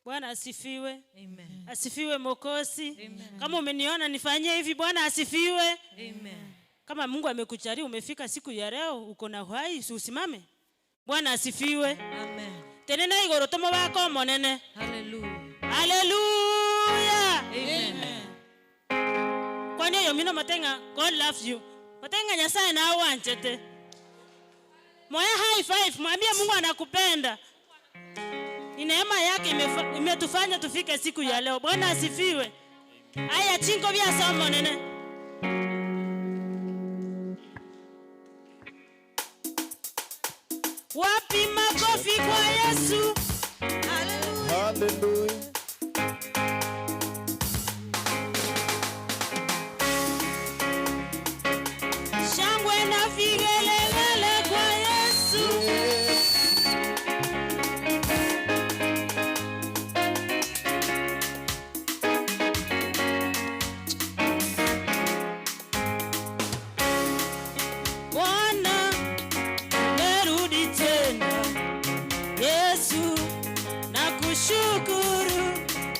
Bwana asifiwe. Amen. Asifiwe Mwokozi. Amen. Kama umeniona nifanyie hivi, Bwana asifiwe. Amen. Kama Mungu amekujalia umefika siku ya leo uko na uhai, usimame. Bwana asifiwe. Amen. Tenena igoro tomo bako monene. Hallelujah. Hallelujah. Amen. Kwani hiyo mino matenga, God loves you. Matenga Nyasaye na wanchete. Moya high five, mwambie Mungu anakupenda. Ni neema yake imetufanya tufike siku ya leo. Bwana asifiwe. Aya chinko vya somo nene. Wapi makofi kwa Yesu? Hallelujah. Hallelujah. Shangwe na vigelegele kwa Yesu. Bwana merudi tena. Yesu nakushukuru,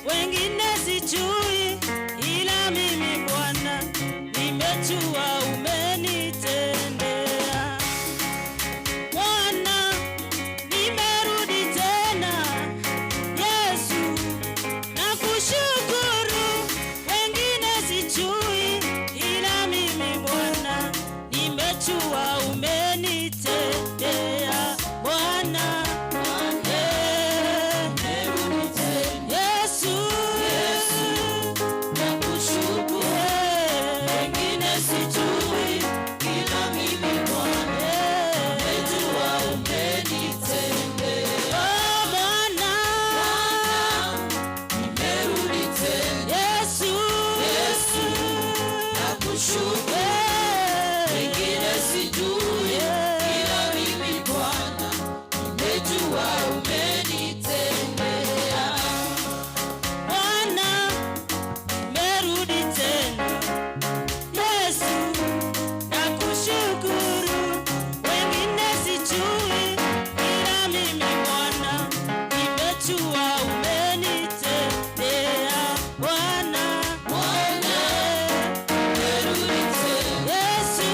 wengine sijui, ila mimi Bwana nimejua umenitendea. Bwana nimerudi tena. Yesu nakushukuru, wengine sijui, ila mimi Bwana nimejua umenitendea. Bwana Yesu nakushukuru, wengine sijui, ila mimi Bwana nimejua umenitendea. Bwana nimerudi tena. Yesu nakushukuru, wengine sijui, ila mimi Bwana nimejua umenitendea. Bwana merudi tena. Yesu nakushukuru, wengine sijui, ila mimi Bwana nimejua umenitendea. Bwana merudi tena. Yesu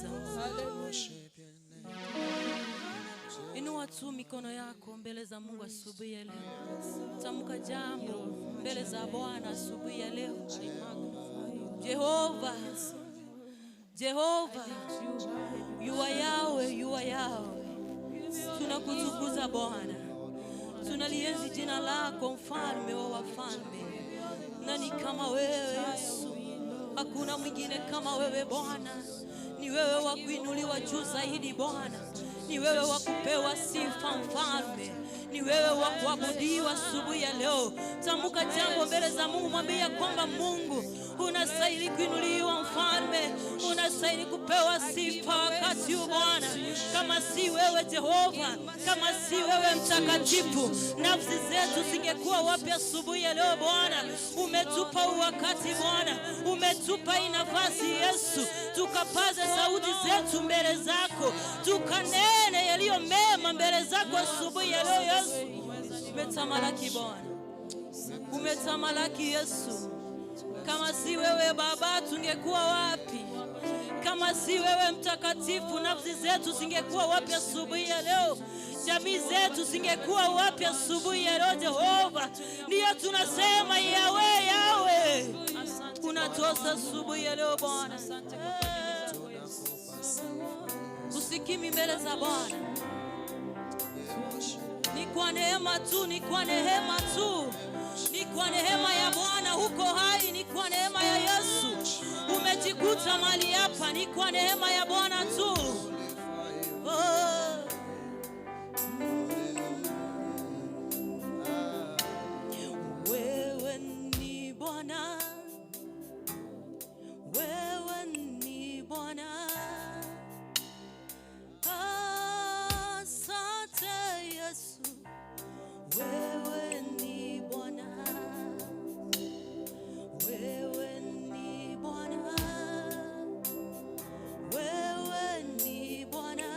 za Mungu. Inua tu mikono yako mbele za Mungu asubuhi ya leo. Tamka jambo mbele za Bwana asubuhi ya leo. Jehova, Jehova, you are Yahweh, you are Yahweh. Tunakutukuza Bwana. Tunalienzi jina lako, mfalme wa wafalme. Nani kama wewe Yesu? Hakuna mwingine kama wewe Bwana. Ni wewe wa kuinuliwa juu zaidi Bwana. Ni wewe wa kupewa sifa mfalme. Ni wewe wa kuabudiwa asubuhi ya leo. Tamka jambo mbele za Mungu, mwambie kwamba Mungu unastahili kuinuliwa mfalme. Unastahili kupewa sifa wakati huu Bwana. Kama si wewe Jehova, kama si wewe mtakatifu, nafsi zetu zingekuwa wapi asubuhi ya leo Bwana? Umetupa wakati Bwana. Umetupa hii nafasi Yesu. Tukapaze sauti zetu mbele zako. Tukanene yaliyo mema mbele zako asubuhi ya leo Yesu. Umetamalaki Bwana. Umetamalaki Yesu. Kama si wewe Baba tungekuwa wapi? Kama si wewe mtakatifu, nafsi zetu zingekuwa wapi asubuhi ya leo? Jamii zetu zingekuwa wapi asubuhi ya leo Jehova? Ndio tunasema Yahweh, Yahweh. Unatosa asubuhi ya leo Bwana. Usikimi mbele za Bwana. Ni kwa neema tu, ni kwa neema tu. Ni kwa neema ya Bwana huko hai, ni kwa neema ya Yesu. Umejikuta mali hapa, ni kwa neema ya Bwana tu. Wewe ni Bwana. Wewe ni Bwana. Asante Yesu. Wewe ni Bwana. Wewe ni Bwana. Wewe ni Bwana.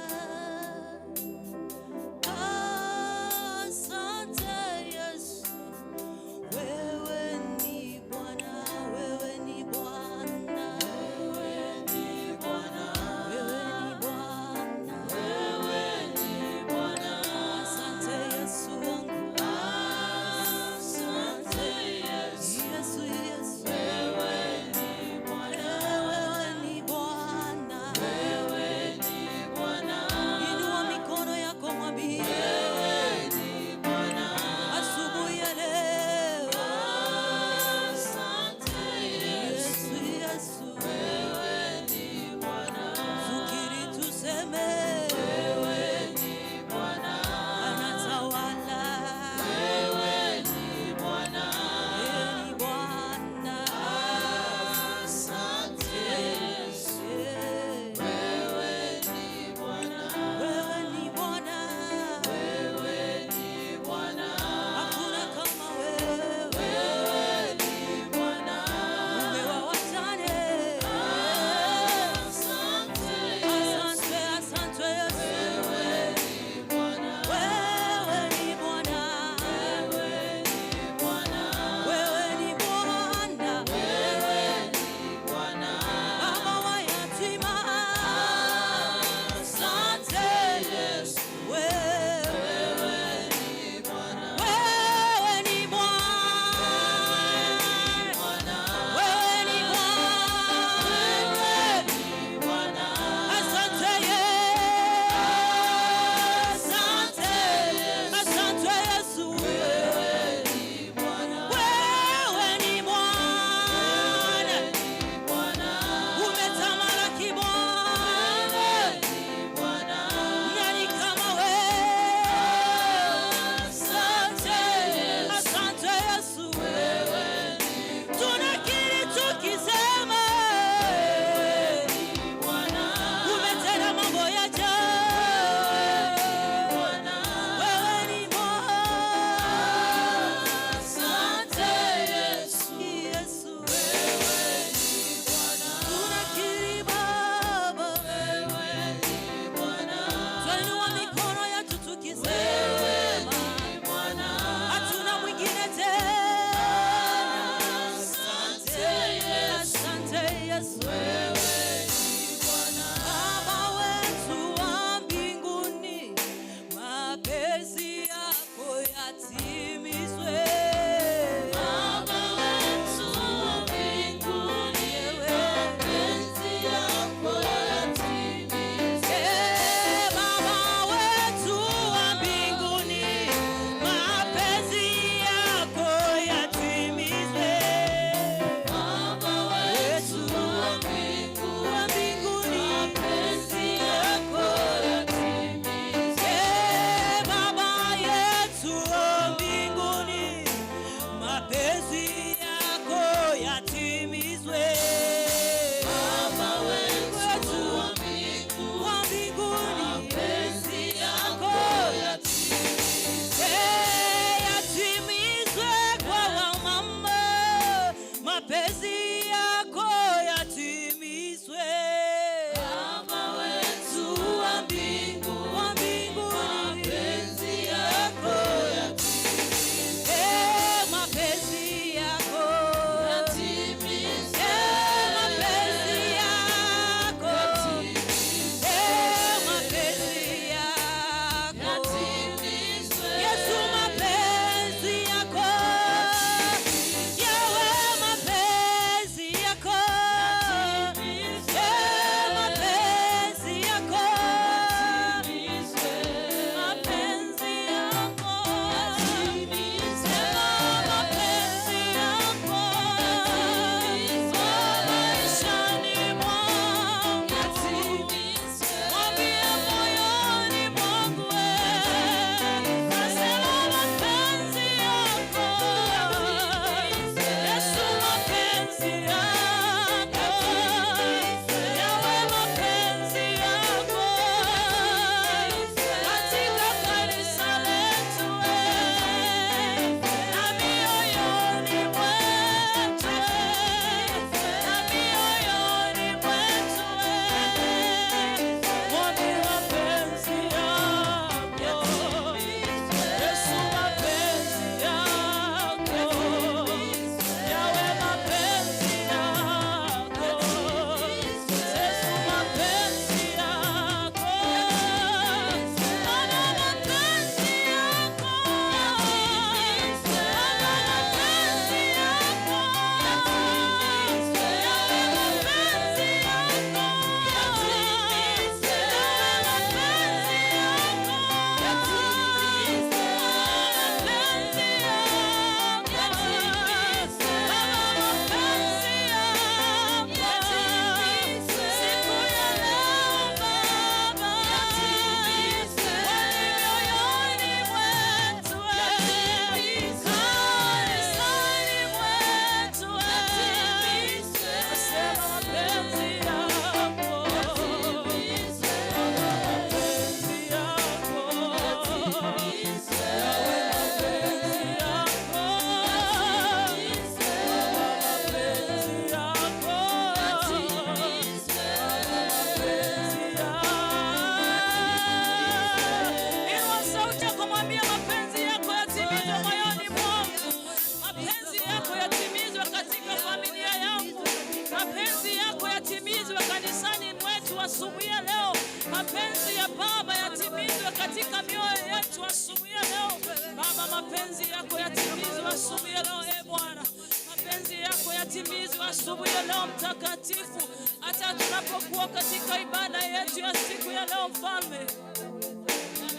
asubuhi ya leo mtakatifu, hata tunapokuwa katika ibada yetu ya siku ya leo Mfalme,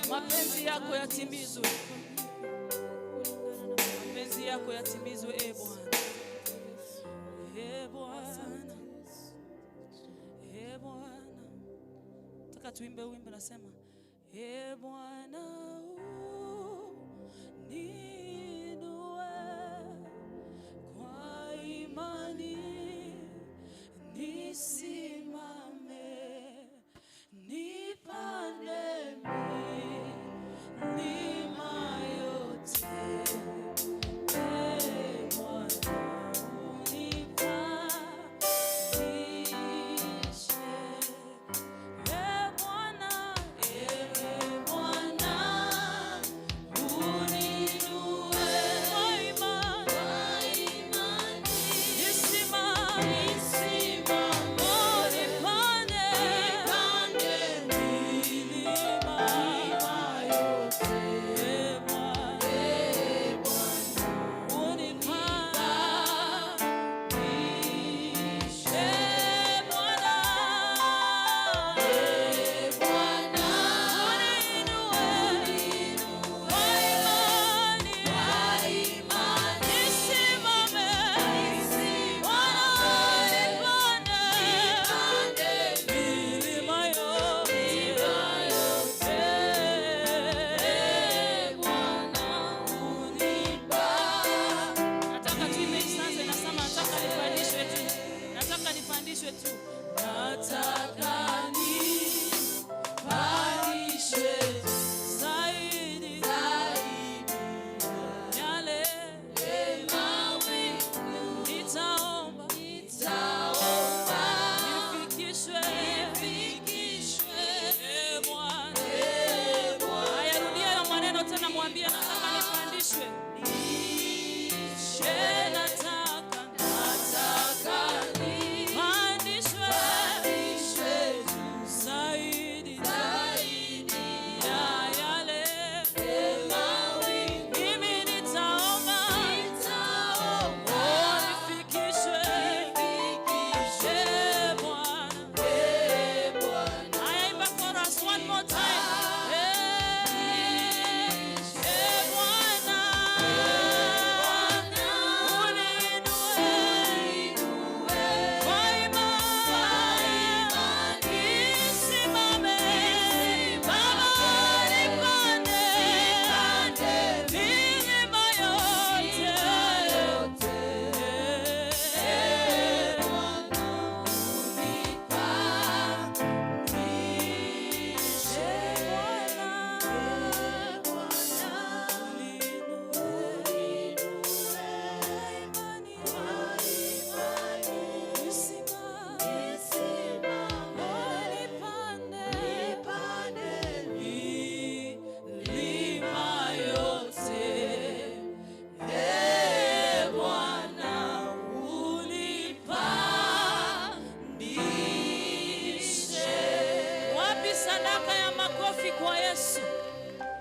mapenzi yako yatimizwe. Mapenzi yako yatimizwe Bwana. Bwana. Bwana. Nataka tuimbe wimbo nasema Bwana niinue kwa imani nisimame nipande milima yote.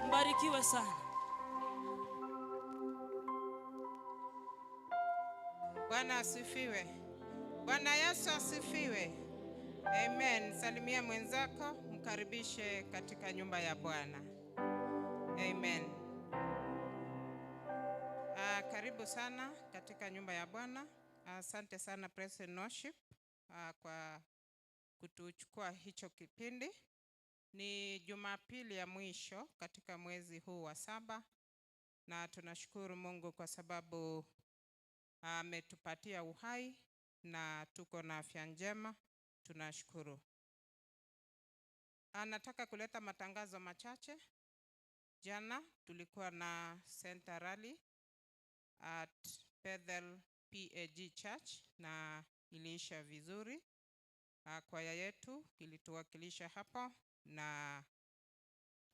Mbarikiwe sana. Bwana asifiwe. Bwana Yesu asifiwe. Amen. Salimia mwenzako, mkaribishe katika nyumba ya Bwana. Amen. Karibu sana katika nyumba ya Bwana. Asante sana Praise and Worship kwa kutuchukua hicho kipindi. Ni Jumapili ya mwisho katika mwezi huu wa 7 na tunashukuru Mungu kwa sababu ametupatia uhai na tuko na afya njema. Tunashukuru. Nataka kuleta matangazo machache. Jana tulikuwa na Center Rally at Bethel PAG Church na iliisha vizuri. Kwaya yetu ilituwakilisha hapo na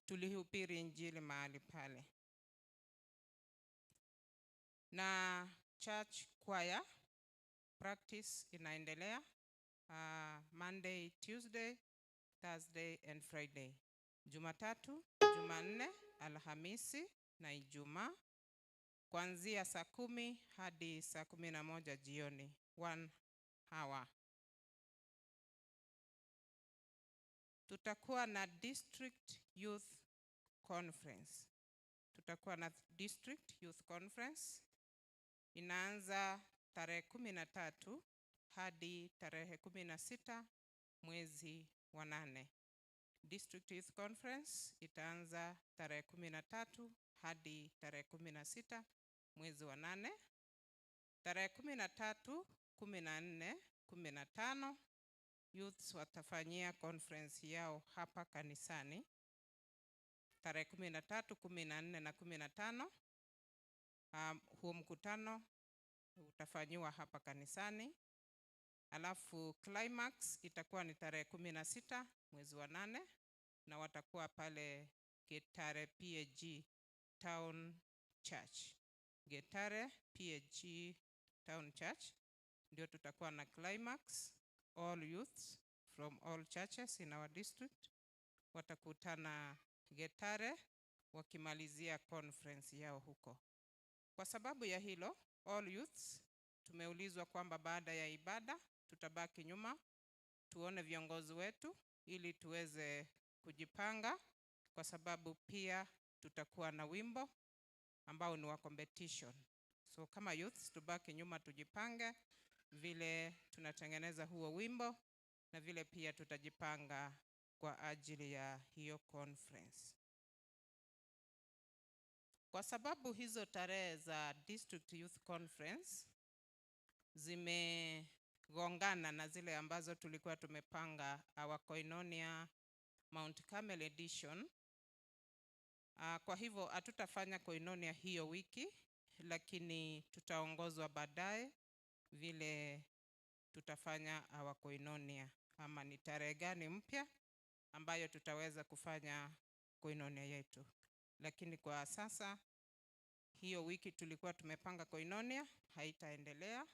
tulihubiri injili mahali pale. Na church choir practice inaendelea Monday, Tuesday, Thursday and Friday. Jumatatu, Jumanne, Alhamisi na Ijumaa kuanzia saa 10 hadi saa 11 jioni. 1 hawa. Tutakuwa na District Youth Conference. Tutakuwa na District Youth Conference. Inaanza tarehe 13 hadi tarehe 16 mwezi wa 8. District Youth Conference itaanza tarehe 13 hadi tarehe 16 mwezi wa 8. Tarehe 13, 14, 15 youths watafanyia conference yao hapa kanisani. Tarehe 13, 14 na 15 huo mkutano utafanyiwa hapa kanisani. Alafu climax itakuwa ni tarehe 16 mwezi wa 8 na watakuwa pale Getare PAG Town Church. Getare PAG Town Church ndio tutakuwa na climax. All youths from all churches in our district watakutana Getare wakimalizia conference yao huko. Kwa sababu ya hilo, all youths tumeulizwa kwamba baada ya ibada tutabaki nyuma tuone viongozi wetu ili tuweze kujipanga, kwa sababu pia tutakuwa na wimbo ambao ni wa competition. So kama youths tubaki nyuma tujipange vile tunatengeneza huo wimbo na vile pia tutajipanga kwa ajili ya hiyo conference. Kwa sababu hizo tarehe za District Youth Conference zimegongana na zile ambazo tulikuwa tumepanga our Koinonia Mount Carmel edition. Kwa hivyo hatutafanya Koinonia hiyo wiki, lakini tutaongozwa baadaye vile tutafanya our Koinonia, ama ni tarehe gani mpya ambayo tutaweza kufanya Koinonia yetu. Lakini kwa sasa hiyo wiki tulikuwa tumepanga Koinonia haitaendelea.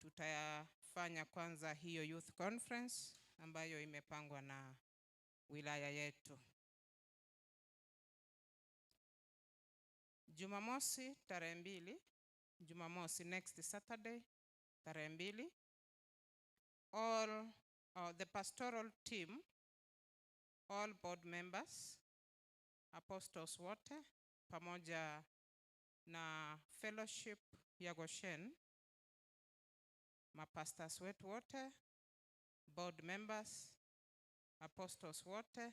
Tutafanya kwanza hiyo youth conference ambayo imepangwa na wilaya yetu. Jumamosi tarehe 2, Jumamosi next Saturday tarehe 2, all the pastoral team, all board members, apostles wote pamoja na fellowship ya Goshen, mapastors wetu wote, board members, apostles wote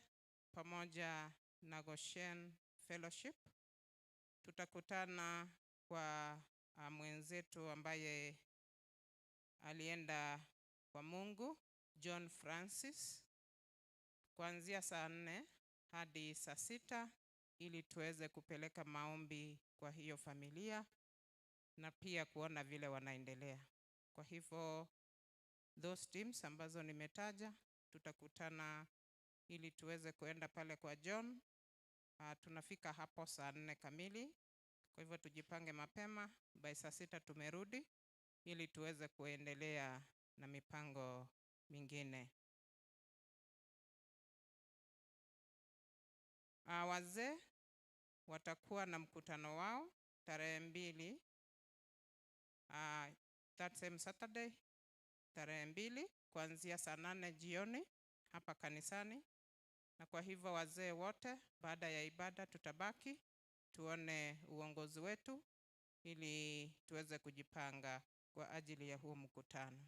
pamoja na Goshen fellowship tutakutana kwa mwenzetu ambaye alienda kwa Mungu, John Francis, kuanzia saa 4 hadi saa 6 ili tuweze kupeleka maombi kwa hiyo familia na pia kuona vile wanaendelea. Kwa hivyo those teams ambazo nimetaja tutakutana ili tuweze kuenda pale kwa John. Tunafika hapo saa 4 kamili. Kwa hivyo tujipange mapema, by saa 6 tumerudi ili tuweze kuendelea na mipango mingine. Wazee watakuwa na mkutano wao tarehe 2, that same Saturday, tarehe 2 kuanzia saa 8 jioni hapa kanisani. Na kwa hivyo wazee wote baada ya ibada tutabaki tuone uongozi wetu ili tuweze kujipanga kwa ajili ya huo mkutano.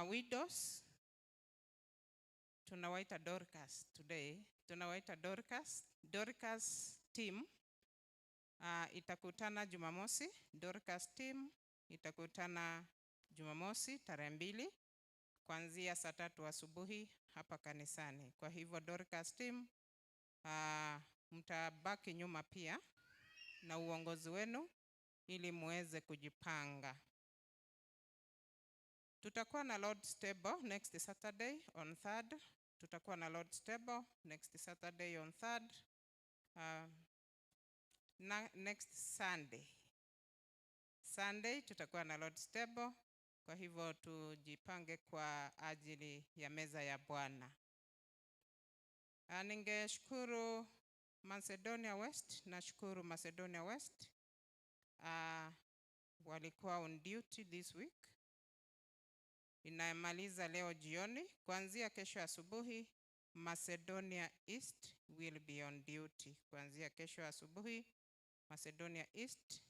Widows tunawaita Dorcas today. Tunawaita Dorcas team itakutana Jumamosi. Dorcas team itakutana Jumamosi tarehe 2 kuanzia saa 3 asubuhi hapa kanisani. Kwa hivyo Dorcas team mtabaki nyuma pia na uongozi wenu ili muweze kujipanga. Tutakuwa na Lord's Table next Saturday on 3rd. Tutakuwa na Lord's Table next Saturday on 3rd. Next Sunday tutakuwa na Lord's Table. Kwa hivyo tujipange kwa ajili ya meza ya Bwana. Ningeshukuru Macedonia West, nashukuru Macedonia West walikuwa on duty this week. Inamaliza leo jioni. Kuanzia kesho asubuhi, Macedonia East will be on duty. Kuanzia kesho asubuhi, Macedonia East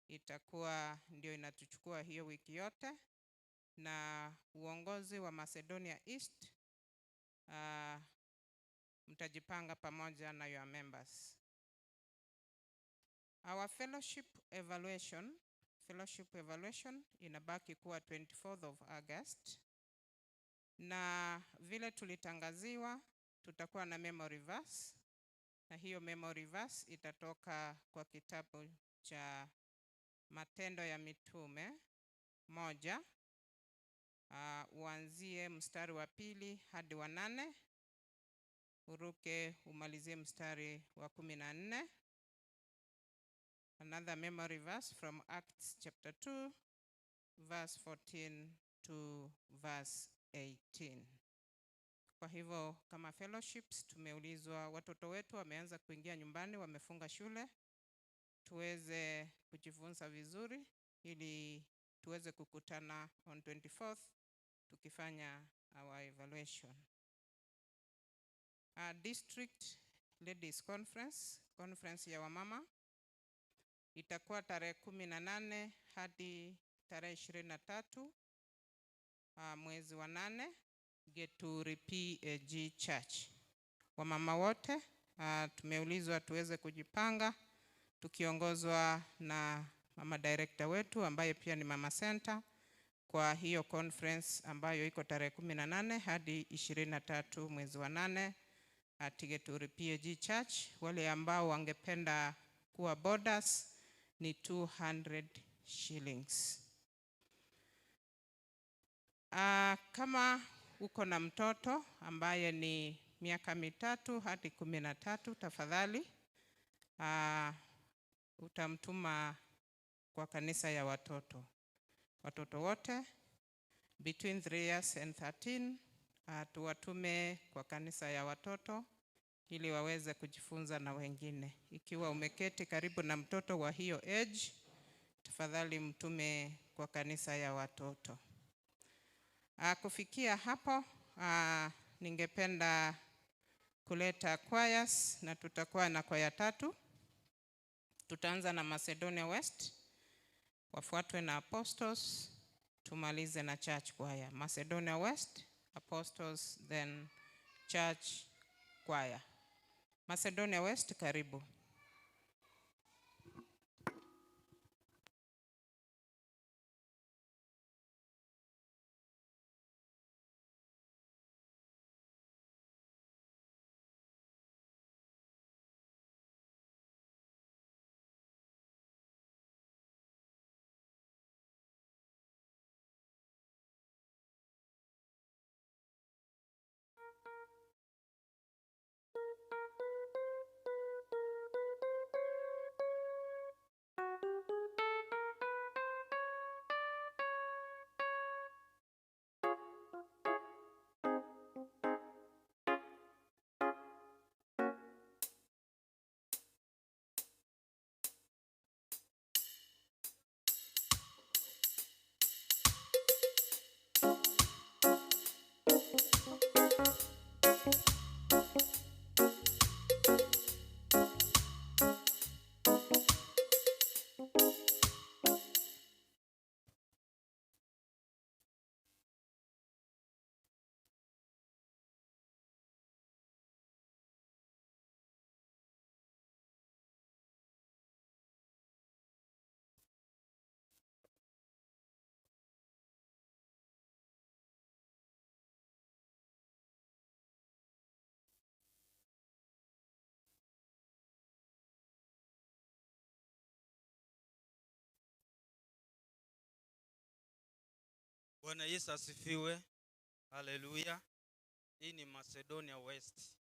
itakuwa ndio inatuchukua hiyo wiki yote, na uongozi wa Macedonia East mtajipanga pamoja na your members. Our fellowship evaluation inabaki kuwa 24th of August, na vile tulitangaziwa tutakuwa na memory verse, na hiyo memory verse itatoka kwa kitabu cha Matendo ya Mitume 1, uanzie mstari wa 2 hadi wa 8, uruke umalizie mstari wa 14. Another memory verse from Acts chapter 2 verse 14 to verse 18. Kwa hivyo kama fellowships tumeulizwa, watoto wetu wameanza kuingia nyumbani, wamefunga shule, tuweze kujifunza vizuri ili tuweze kukutana on 24th tukifanya our evaluation. District Ladies Conference ya wamama itakuwa tarehe 18 hadi tarehe 23 mwezi wa 8, Githurai PAG Church. Wamama wote tumeulizwa tuweze kujipanga tukiongozwa na mama director wetu ambaye pia ni mama center kwa hiyo conference ambayo iko tarehe 18 hadi 23 mwezi wa 8 at Githurai PAG Church. Wale ambao wangependa kuwa boarders ni 200 shillings. Kama uko na mtoto ambaye ni miaka 3 hadi 13, tafadhali utamtuma kwa kanisa ya watoto. Watoto wote between 3 years and 13 tuwatume kwa kanisa ya watoto ili waweze kujifunza na wengine. Ikiwa umeketi karibu na mtoto wa hiyo age, tafadhali mtume kwa kanisa ya watoto. Kufikia hapo, ningependa kuleta choirs, na tutakuwa na kwaya 3. Tutaanza na Macedonia West, wafuatwe na Apostles, tumalize na Church Choir. Macedonia West, Apostles, then Church Choir. Macedonia West, karibu. Bwana Yesu asifiwe. Haleluya. Hii ni Macedonia West.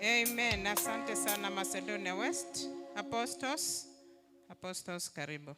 Amen. Asante sana Macedonia West. Apostles karibu.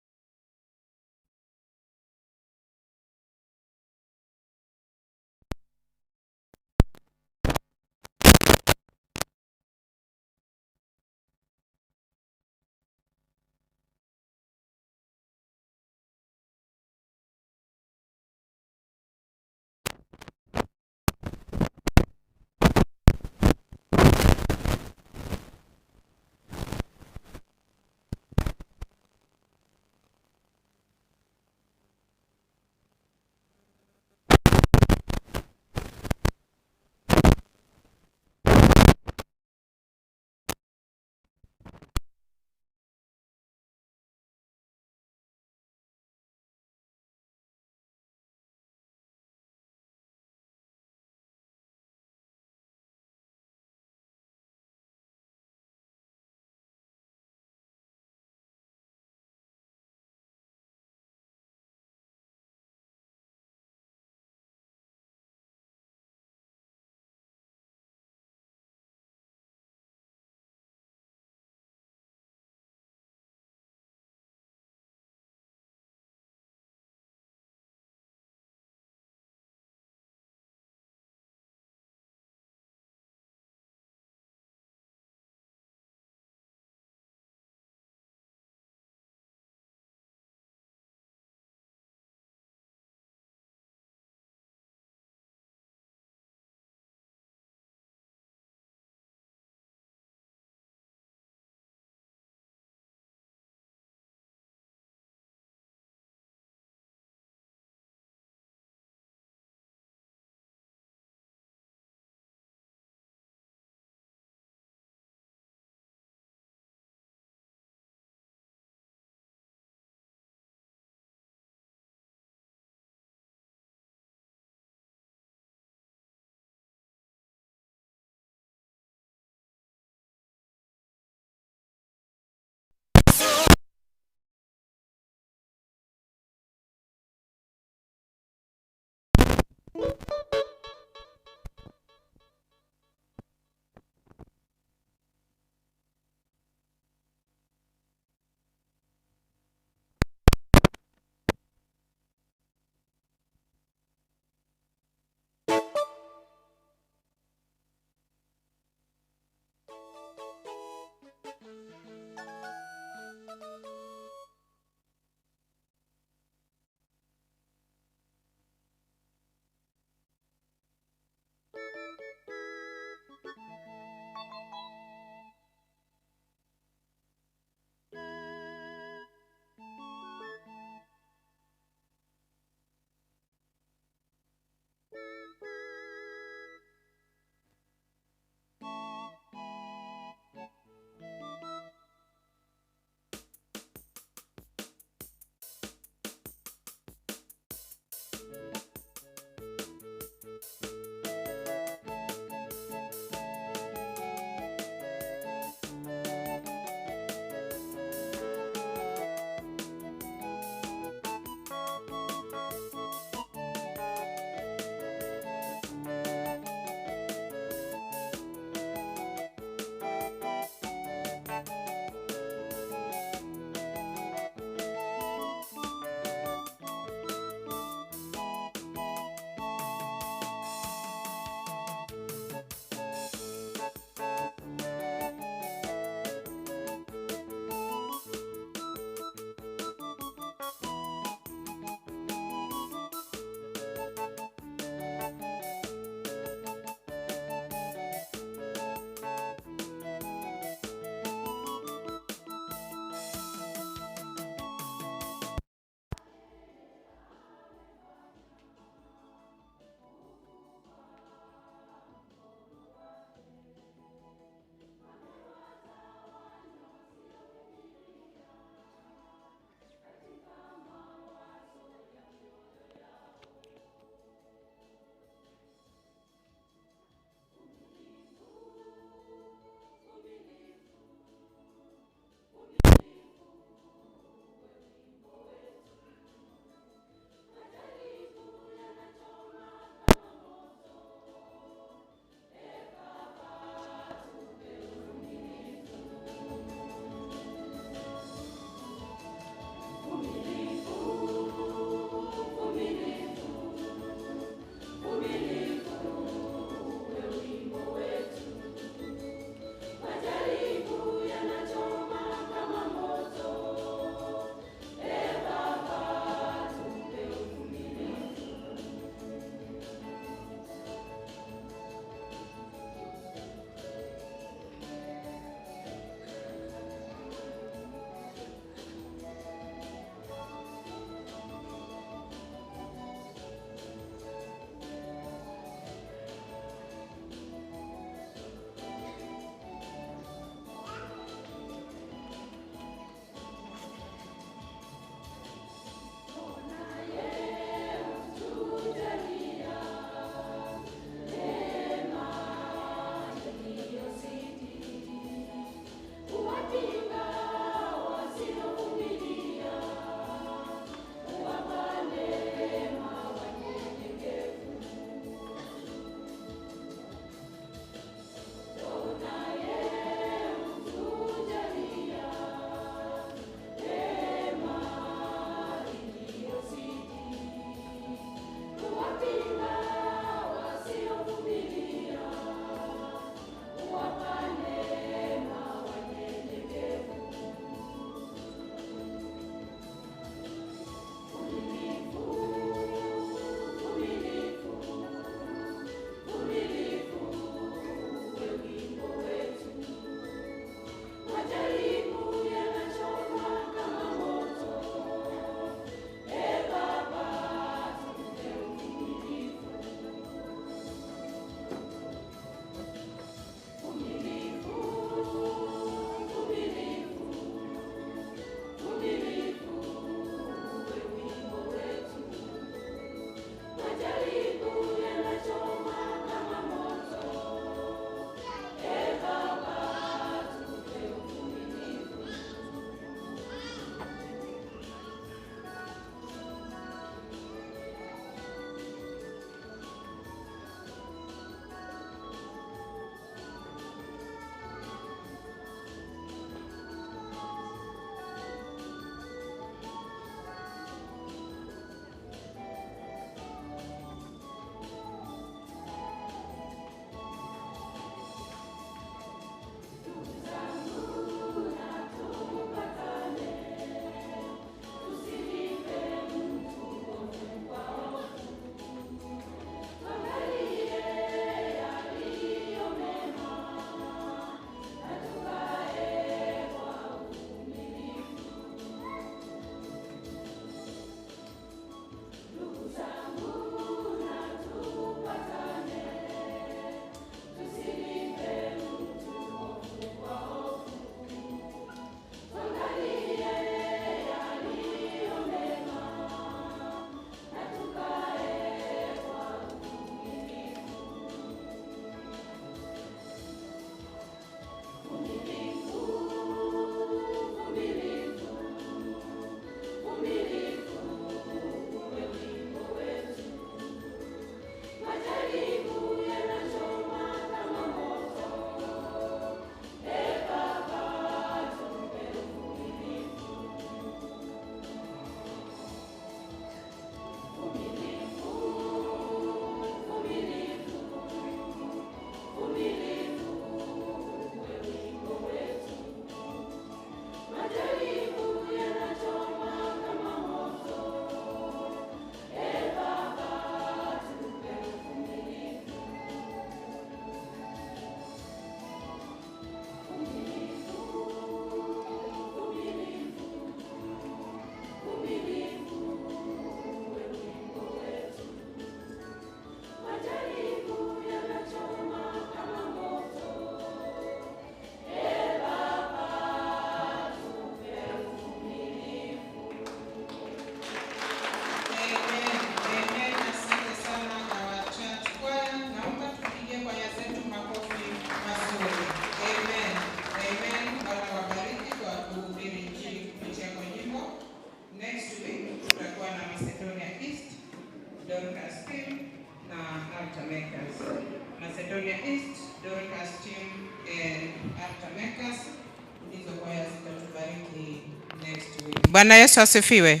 Bwana Yesu asifiwe.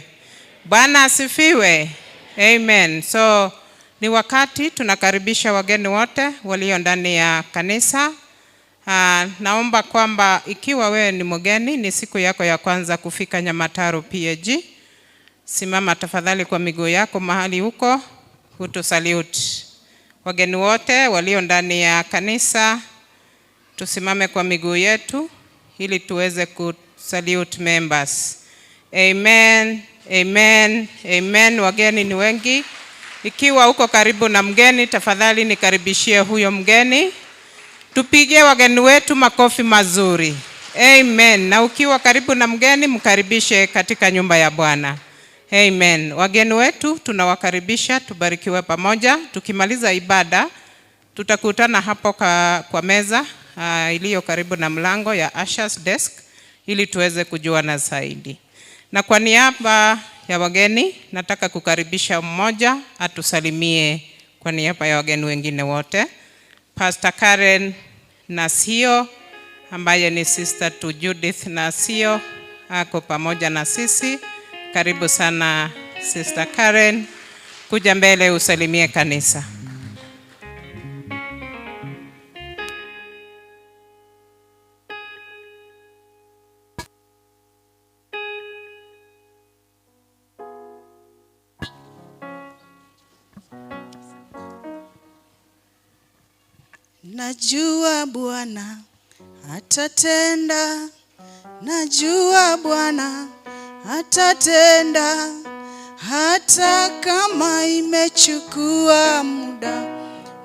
Bwana asifiwe. Amen. So ni wakati tunakaribisha wageni wote walio ndani ya kanisa. Naomba kwamba ikiwa wewe ni mgeni, ni siku yako ya kwanza kufika Nyamataro PAG, simama tafadhali kwa miguu yako mahali huko, utusalute. Wageni wote walio ndani ya kanisa, tusimame kwa miguu yetu ili tuweze kusalute members. Amen, amen, amen. Wageni ni wengi. Ikiwa uko karibu na mgeni, tafadhali nikaribishie huyo mgeni. Tupigie wageni wetu makofi mazuri. Amen. Na ukiwa karibu na mgeni, mkaribishe katika nyumba ya Bwana. Amen. Wageni wetu tunawakaribisha, tubarikiwe pamoja. Tukimaliza ibada, tutakutana hapo kwa meza iliyo karibu na mlango ya Ushers desk ili tuweze kujuana zaidi. Na kwa niaba ya wageni, nataka kukaribisha mmoja atusalimie kwa niaba ya wageni wengine wote. Pastor Karen Nasio, ambaye ni sister to Judith Nasio, ako pamoja na sisi. Karibu sana Sister Karen, kuja mbele usalimie kanisa. Najua Bwana atatenda, najua Bwana atatenda, hata kama imechukua muda.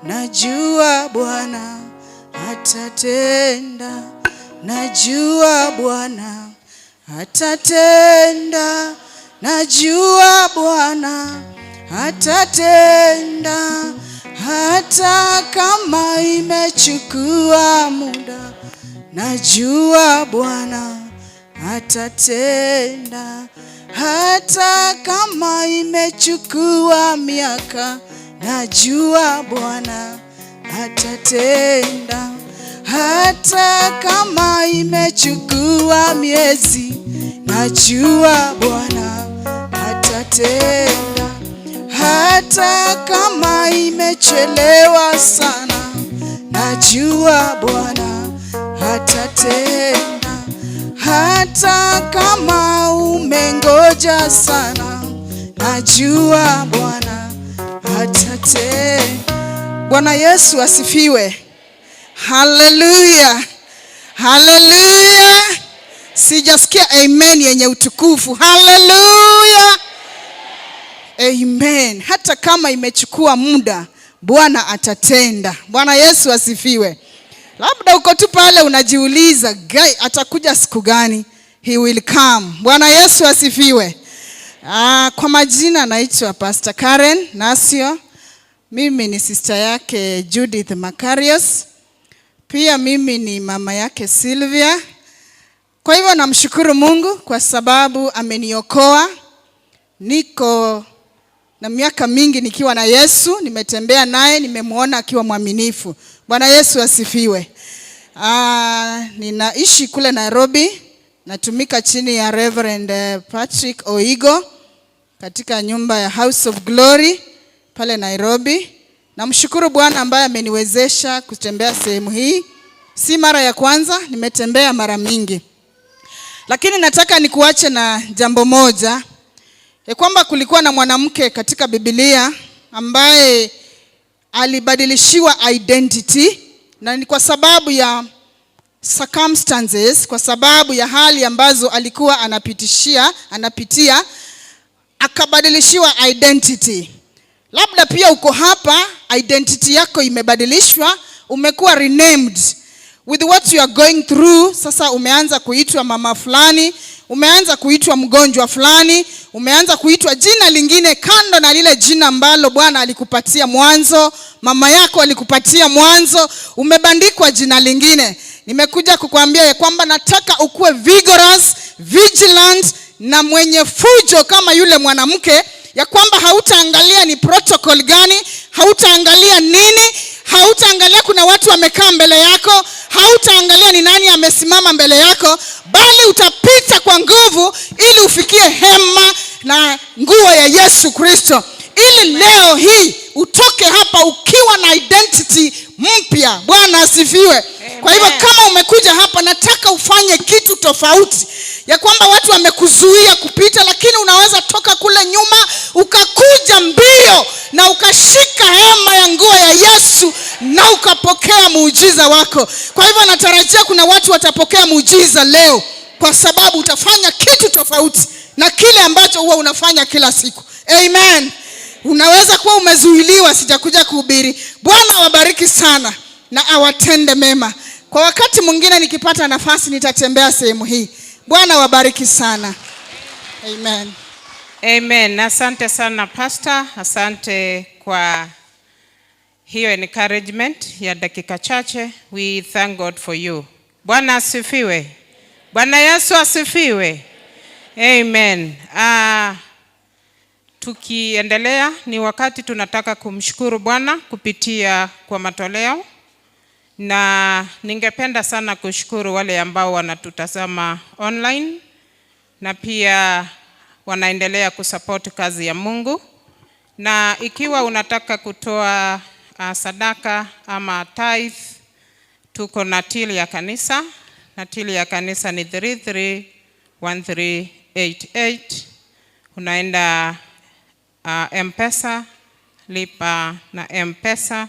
Najua Bwana atatenda, najua Bwana atatenda, najua Bwana atatenda, hata kama imechukua muda. Najua Bwana atatenda, hata kama imechukua miaka. Najua Bwana atatenda, hata kama imechukua miezi. Najua Bwana atatenda, hata kama imechelewa sana. Najua Bwana atatenda, hata kama umengoja sana. Najua Bwana atatenda. Bwana Yesu asifiwe. Hallelujah. Hallelujah. Sijasikia amen yenye utukufu. Hallelujah. Amen. Hata kama imechukua muda, Bwana atatenda. Bwana Yesu asifiwe. Labda uko tu pale unajiuliza, atakuja siku gani? He will come. Bwana Yesu asifiwe. Kwa majina naitwa Pastor Karen Nasio. Mimi ni sister yake Judith Macarius. Pia mimi ni mama yake Sylvia. Kwa hivyo namshukuru Mungu kwa sababu ameniokoa. Niko na miaka mingi nikiwa na Yesu, nimetembea naye, nimemuona akiwa mwaminifu. Bwana Yesu asifiwe. Ninaishi kule Nairobi, natumika chini ya Reverend Patrick Oigo katika nyumba ya House of Glory pale Nairobi. Namshukuru Bwana ambaye ameniwezesha kutembea sehemu hii. Si mara ya kwanza, nimetembea mara mingi. Lakini nataka nikuache na jambo moja. Kwamba kulikuwa na mwanamke katika Biblia ambaye alibadilishiwa identity, na ni kwa sababu ya circumstances, kwa sababu ya hali ambazo alikuwa anapitia, akabadilishiwa identity. Labda pia uko hapa, identity yako imebadilishwa, umekuwa renamed with what you are going through. Sasa umeanza kuitwa mama fulani, umeanza kuitwa mgonjwa fulani, umeanza kuitwa jina lingine kando na lile jina ambalo Bwana alikupatia mwanzo, mama yako alikupatia mwanzo, umebandikwa jina lingine. Nimekuja kukuambia ya kwamba nataka ukue vigorous, vigilant na mwenye fujo kama yule mwanamke, ya kwamba hautaangalia ni protocol gani, hautaangalia nini, Hautaangalia kuna watu wamekaa mbele yako, hautaangalia ni nani amesimama mbele yako, bali utapita kwa nguvu ili ufikie hema na nguo ya Yesu Kristo, ili leo hii utoke hapa ukiwa na identity mpya. Bwana asifiwe. Kwa hivyo kama umekuja hapa, nataka ufanye kitu tofauti, ya kwamba watu wamekuzuia kupita, lakini unaweza toka kule nyuma ukakuja mbio na ukashika hema ya nguo ya Yesu na ukapokea muujiza wako. Kwa hivyo natarajia kuna watu watapokea muujiza leo, kwa sababu utafanya kitu tofauti na kile ambacho huwa unafanya kila siku. Amen. Unaweza kuwa umezuiliwa, sijakuja kuhubiri. Bwana awabariki sana na awatende mema. Kwa wakati mwingine nikipata nafasi nitatembea sehemu hii. Bwana wabariki sana. Amen. Amen. Asante sana pastor. Asante kwa hiyo encouragement ya dakika chache. We thank God for you. Bwana asifiwe. Bwana Yesu asifiwe. Amen. Tukiendelea, ni wakati tunataka kumshukuru Bwana kupitia kwa matoleo, na ningependa sana kushukuru wale ambao wanatutazama online na pia wanaendelea kusupport kazi ya Mungu. Na ikiwa unataka kutoa sadaka ama tithe, tuko na till ya kanisa, na till ya kanisa ni 331388. Unaenda M-Pesa, lipa na M-Pesa,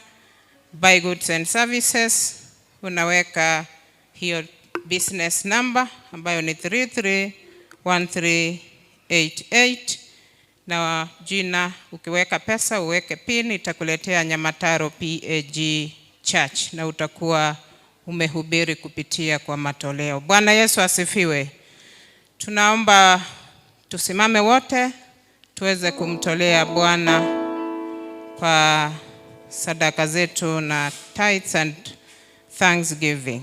buy goods and services, unaweka hiyo business number ambayo ni 331388, na jina ukiweka pesa uweke pin, itakuletea Nyamataro PAG Church na utakuwa umehubiri kupitia kwa matoleo. Bwana Yesu asifiwe. Tunaomba tusimame wote tuweze kumtolea Bwana kwa sadaka zetu na tithes and thanksgiving.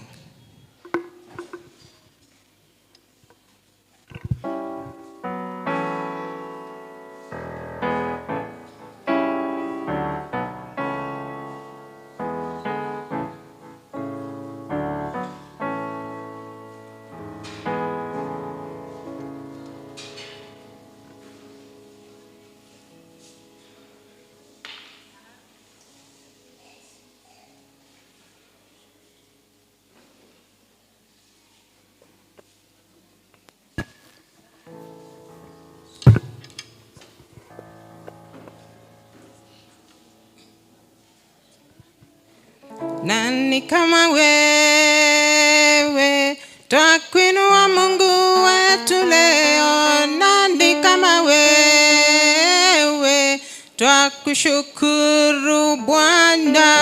Nani kama wewe, twakuinua Mungu wetu leo. Nani kama wewe, twakushukuru Bwana.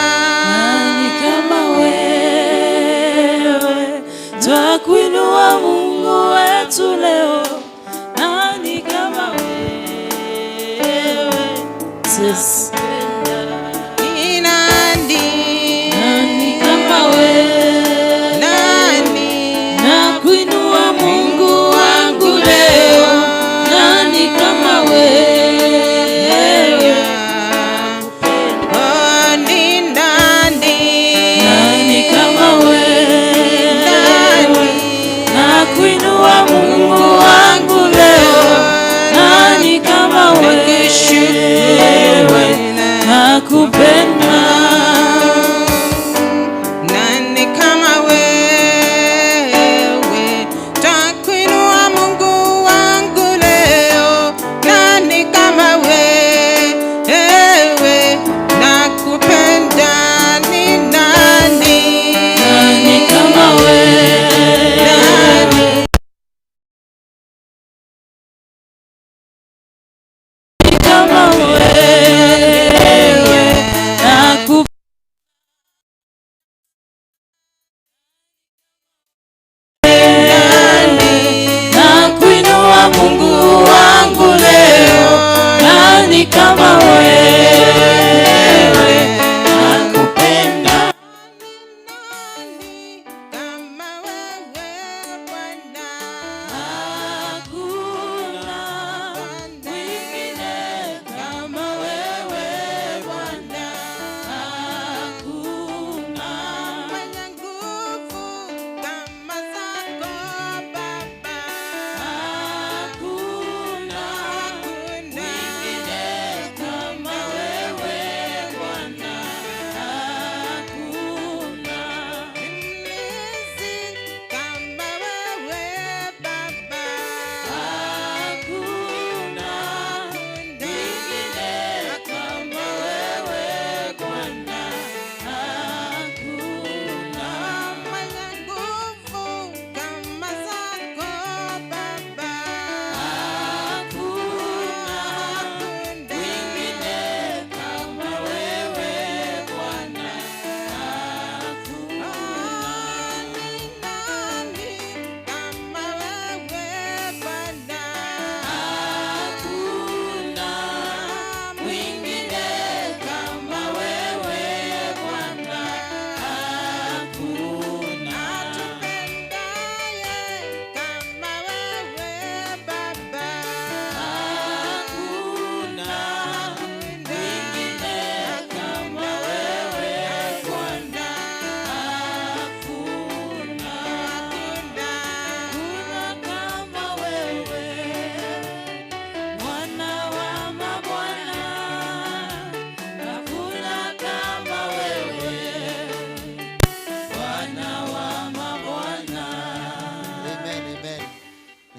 Nani kama wewe, twakuinua Mungu wetu leo. Nani kama wewe, Jesus.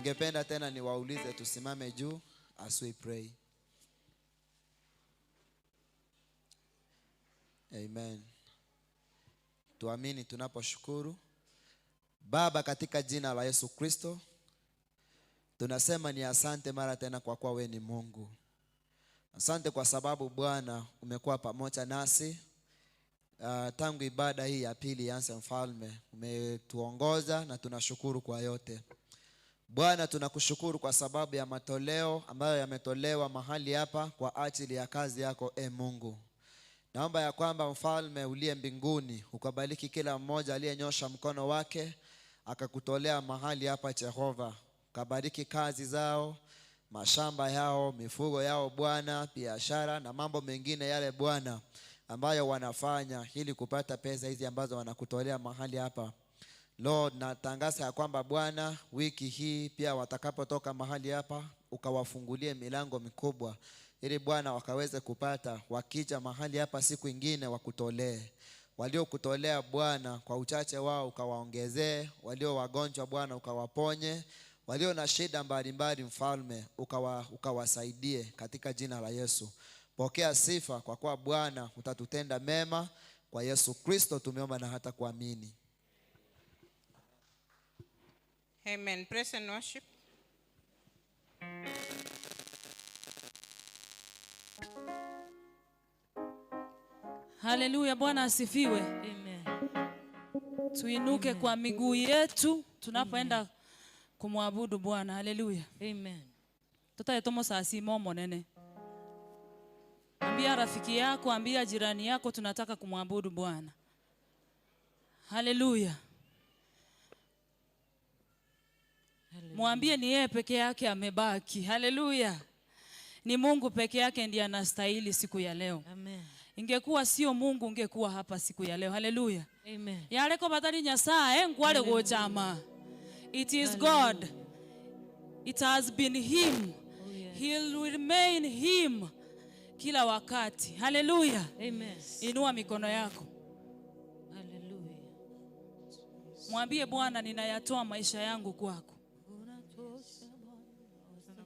Ningependa tena niwaulize tusimame juu as we pray. Amen. Tuamini tunaposhukuru. Baba, katika jina la Yesu Kristo, tunasema ni asante mara tena kwa kuwa wewe ni Mungu. Asante kwa sababu Bwana umekuwa pamoja nasi. Tangu ibada hii ya pili ianze, Mfalme, umetuongoza na tunashukuru kwa yote. Bwana, tunakushukuru kwa sababu ya matoleo ambayo yametolewa mahali hapa kwa ajili ya kazi yako, Mungu. Naomba ya kwamba Mfalme uliye mbinguni ukabariki kila mmoja aliyenyosha mkono wake akakutolea mahali hapa, Jehova. Kabariki kazi zao, mashamba yao, mifugo yao Bwana, biashara na mambo mengine yale Bwana ambayo wanafanya ili kupata pesa hizi ambazo wanakutolea mahali hapa. Lord, natangaza ya kwamba Bwana, wiki hii pia watakapotoka mahali hapa ukawafungulie milango mikubwa ili Bwana wakaweze kupata, wakija mahali hapa siku ingine wakutolee. Walio kutolea Bwana kwa uchache wao ukawaongezee, walio wagonjwa Bwana ukawaponye, walio na shida mbalimbali Mfalme ukawasaidie katika jina la Yesu. Pokea sifa kwa kuwa Bwana utatutenda mema. Kwa Yesu Kristo tumeomba na hata kuamini. Amen. Praise and worship. Haleluya, Bwana asifiwe. Amen. Tuinuke kwa miguu yetu tunapoenda kumwabudu Bwana. Haleluya. Amen. Tutayetomo saa simo nene. Ambia rafiki yako, ambia jirani yako tunataka kumwabudu Bwana. Haleluya. Mwambie ni yeye peke yake amebaki. Haleluya. Ni Mungu peke yake ndiye anastahili siku ya leo. Amen. Ingekuwa sio Mungu ungekuwa hapa siku ya leo. Haleluya. Amen. Yareko batari Nyasaye ngwale gochama. It is God. It has been him. He will remain him kila wakati. Haleluya. Amen. Inua mikono yako. Haleluya. Mwambie Bwana, ninayatoa maisha yangu kwako.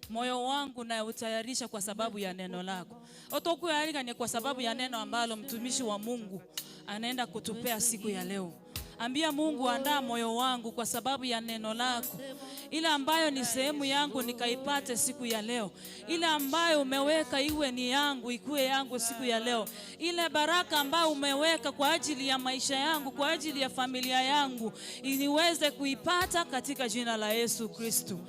Moyo wangu na utayarisha kwa sababu ya neno lako. Otokuyarika ni kwa sababu ya neno ambalo mtumishi wa Mungu anaenda kutupea siku ya leo. Ambia Mungu, andaa moyo wangu kwa sababu ya neno lako. Ile ambayo ni sehemu yangu nikaipate siku ya leo. Ile ambayo umeweka iwe ni yangu, ikuwe yangu siku ya leo. Ile baraka ambayo umeweka kwa ajili ya maisha yangu, kwa ajili ya familia yangu, niweze kuipata katika jina la Yesu Kristo.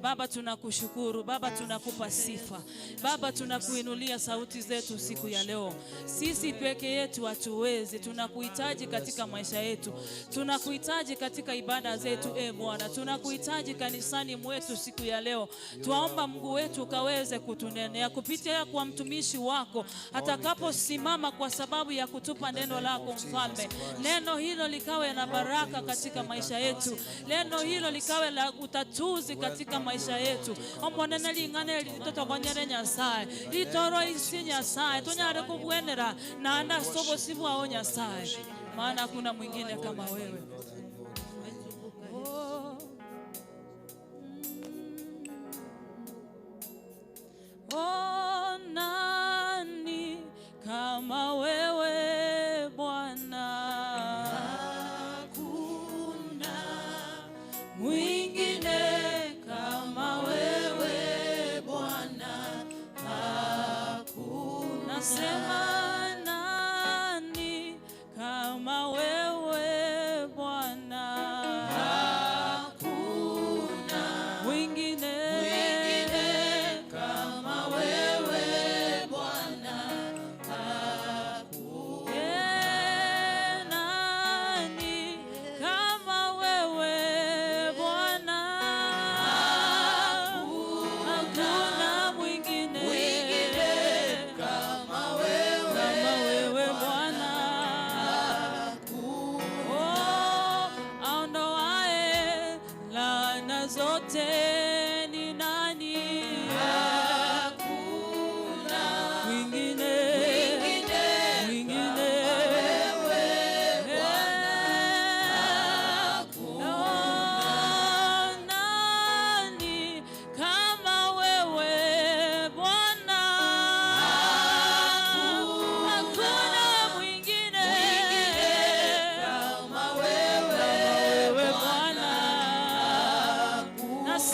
Baba, tunakushukuru. Baba, tunakupa sifa. Baba, tunakuinulia sauti zetu siku ya leo. Sisi peke yetu hatuwezi. Tunakuhitaji katika maisha yetu. Tunakuhitaji katika ibada zetu, Bwana. Tunakuhitaji kanisani mwetu siku ya leo. Tuomba Mungu wetu ukaweze kutunenea kupitia kwa mtumishi wako atakaposimama kwa sababu ya kutupa neno lako, Mfalme. Neno hilo likawe na baraka katika maisha yetu. Neno hilo likawe la utatuzi katika maisha yetu. Omonene lingane litoto konyere Nyasaye. Litoro isi Nyasaye. Tonyare kubwenera na anda sobo sibu ao Nyasaye. Maana hakuna mwingine kama wewe. Oh, nani kama wewe Bwana? Hakuna mwingine kama wewe Bwana. Hakuna. Nasema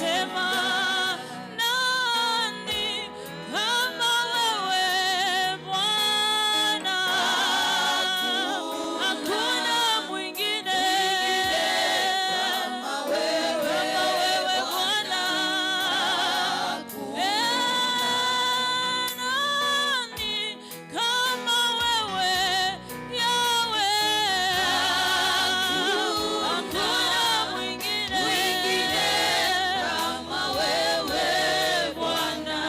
nasema nani kama wewe Bwana? Hakuna mwingine kama wewe Bwana. Nani kama wewe Yahweh? Hakuna mwingine kama wewe Bwana.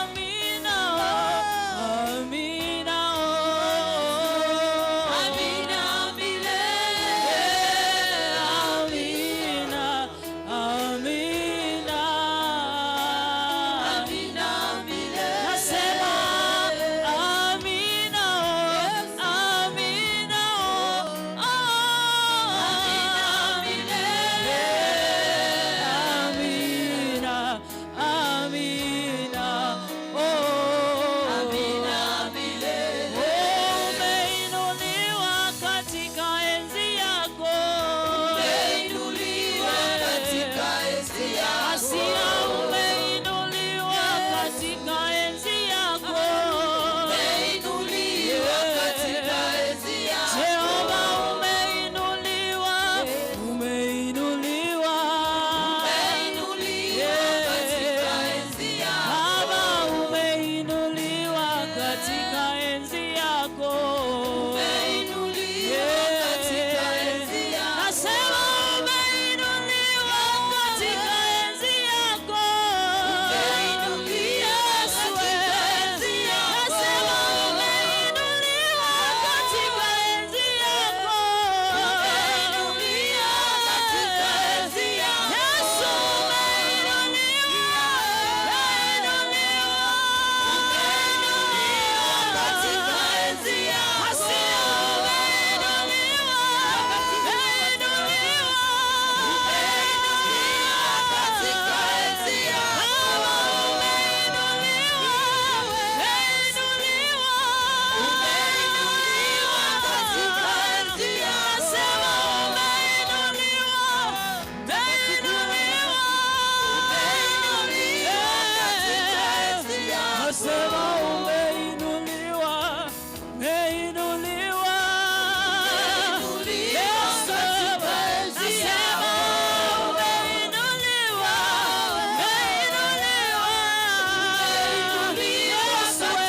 Amina, amina, amina milele, amina, amina, amina milele. Nasema amina, amina, amina milele, amina, amina, amina milele. Umeinuliwa katika enzi yako, umeinuliwa katika enzi yako. Asia, umeinuliwa katika enzi yako, umeinuliwa katika enzi yako. Jehova, umeinuliwa, umeinuliwa, umeinuliwa katika enzi yako. Baba, umeinuliwa katika enzi yako, umeinuliwa katika enzi yako. Nasema umeinuliwa katika enzi yako, umeinuliwa katika enzi yako. Nasema umeinuliwa katika enzi yako, umeinuliwa katika enzi yako. Yesu, umeinuliwa, umeinuliwa, umeinuliwa katika enzi yako. Asia, umeinuliwa, umeinuliwa, umeinuliwa katika enzi yako. Baba, umeinuliwa, umeinuliwa, umeinuliwa katika enzi yako. Nasema umeinuliwa, umeinuliwa, umeinuliwa katika enzi yako. Nasema umeinuliwa, umeinuliwa, umeinuliwa katika enzi yako. Umeinuliwa, umeinuliwa, umeinuliwa katika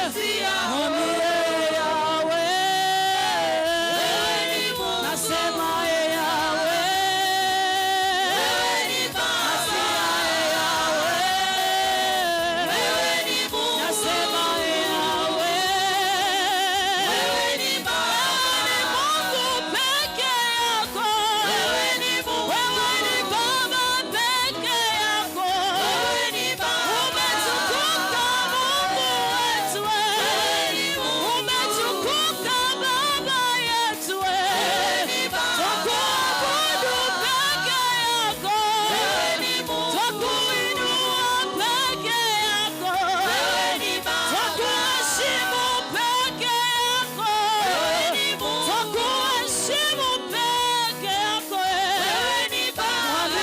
enzi yako. Nasema Yahweh, wewe ni Baba. Wewe ni Mungu. Nasema Yahweh, wewe ni Baba. Mungu peke yako. Wewe ni Mungu. Wewe ni Baba peke yako. Wewe ni Baba. Umetukuka Mungu wetu. Wewe ni Mungu. Umetukuka Baba yetu. Wewe ni Baba. Twakuabudu peke yako. Wewe ni Mungu. Twakuinua peke yako. Wewe ni Baba. Twakuheshimu peke yako. Wewe ni Mungu. Twakuheshimu peke yako. Wewe ni Baba.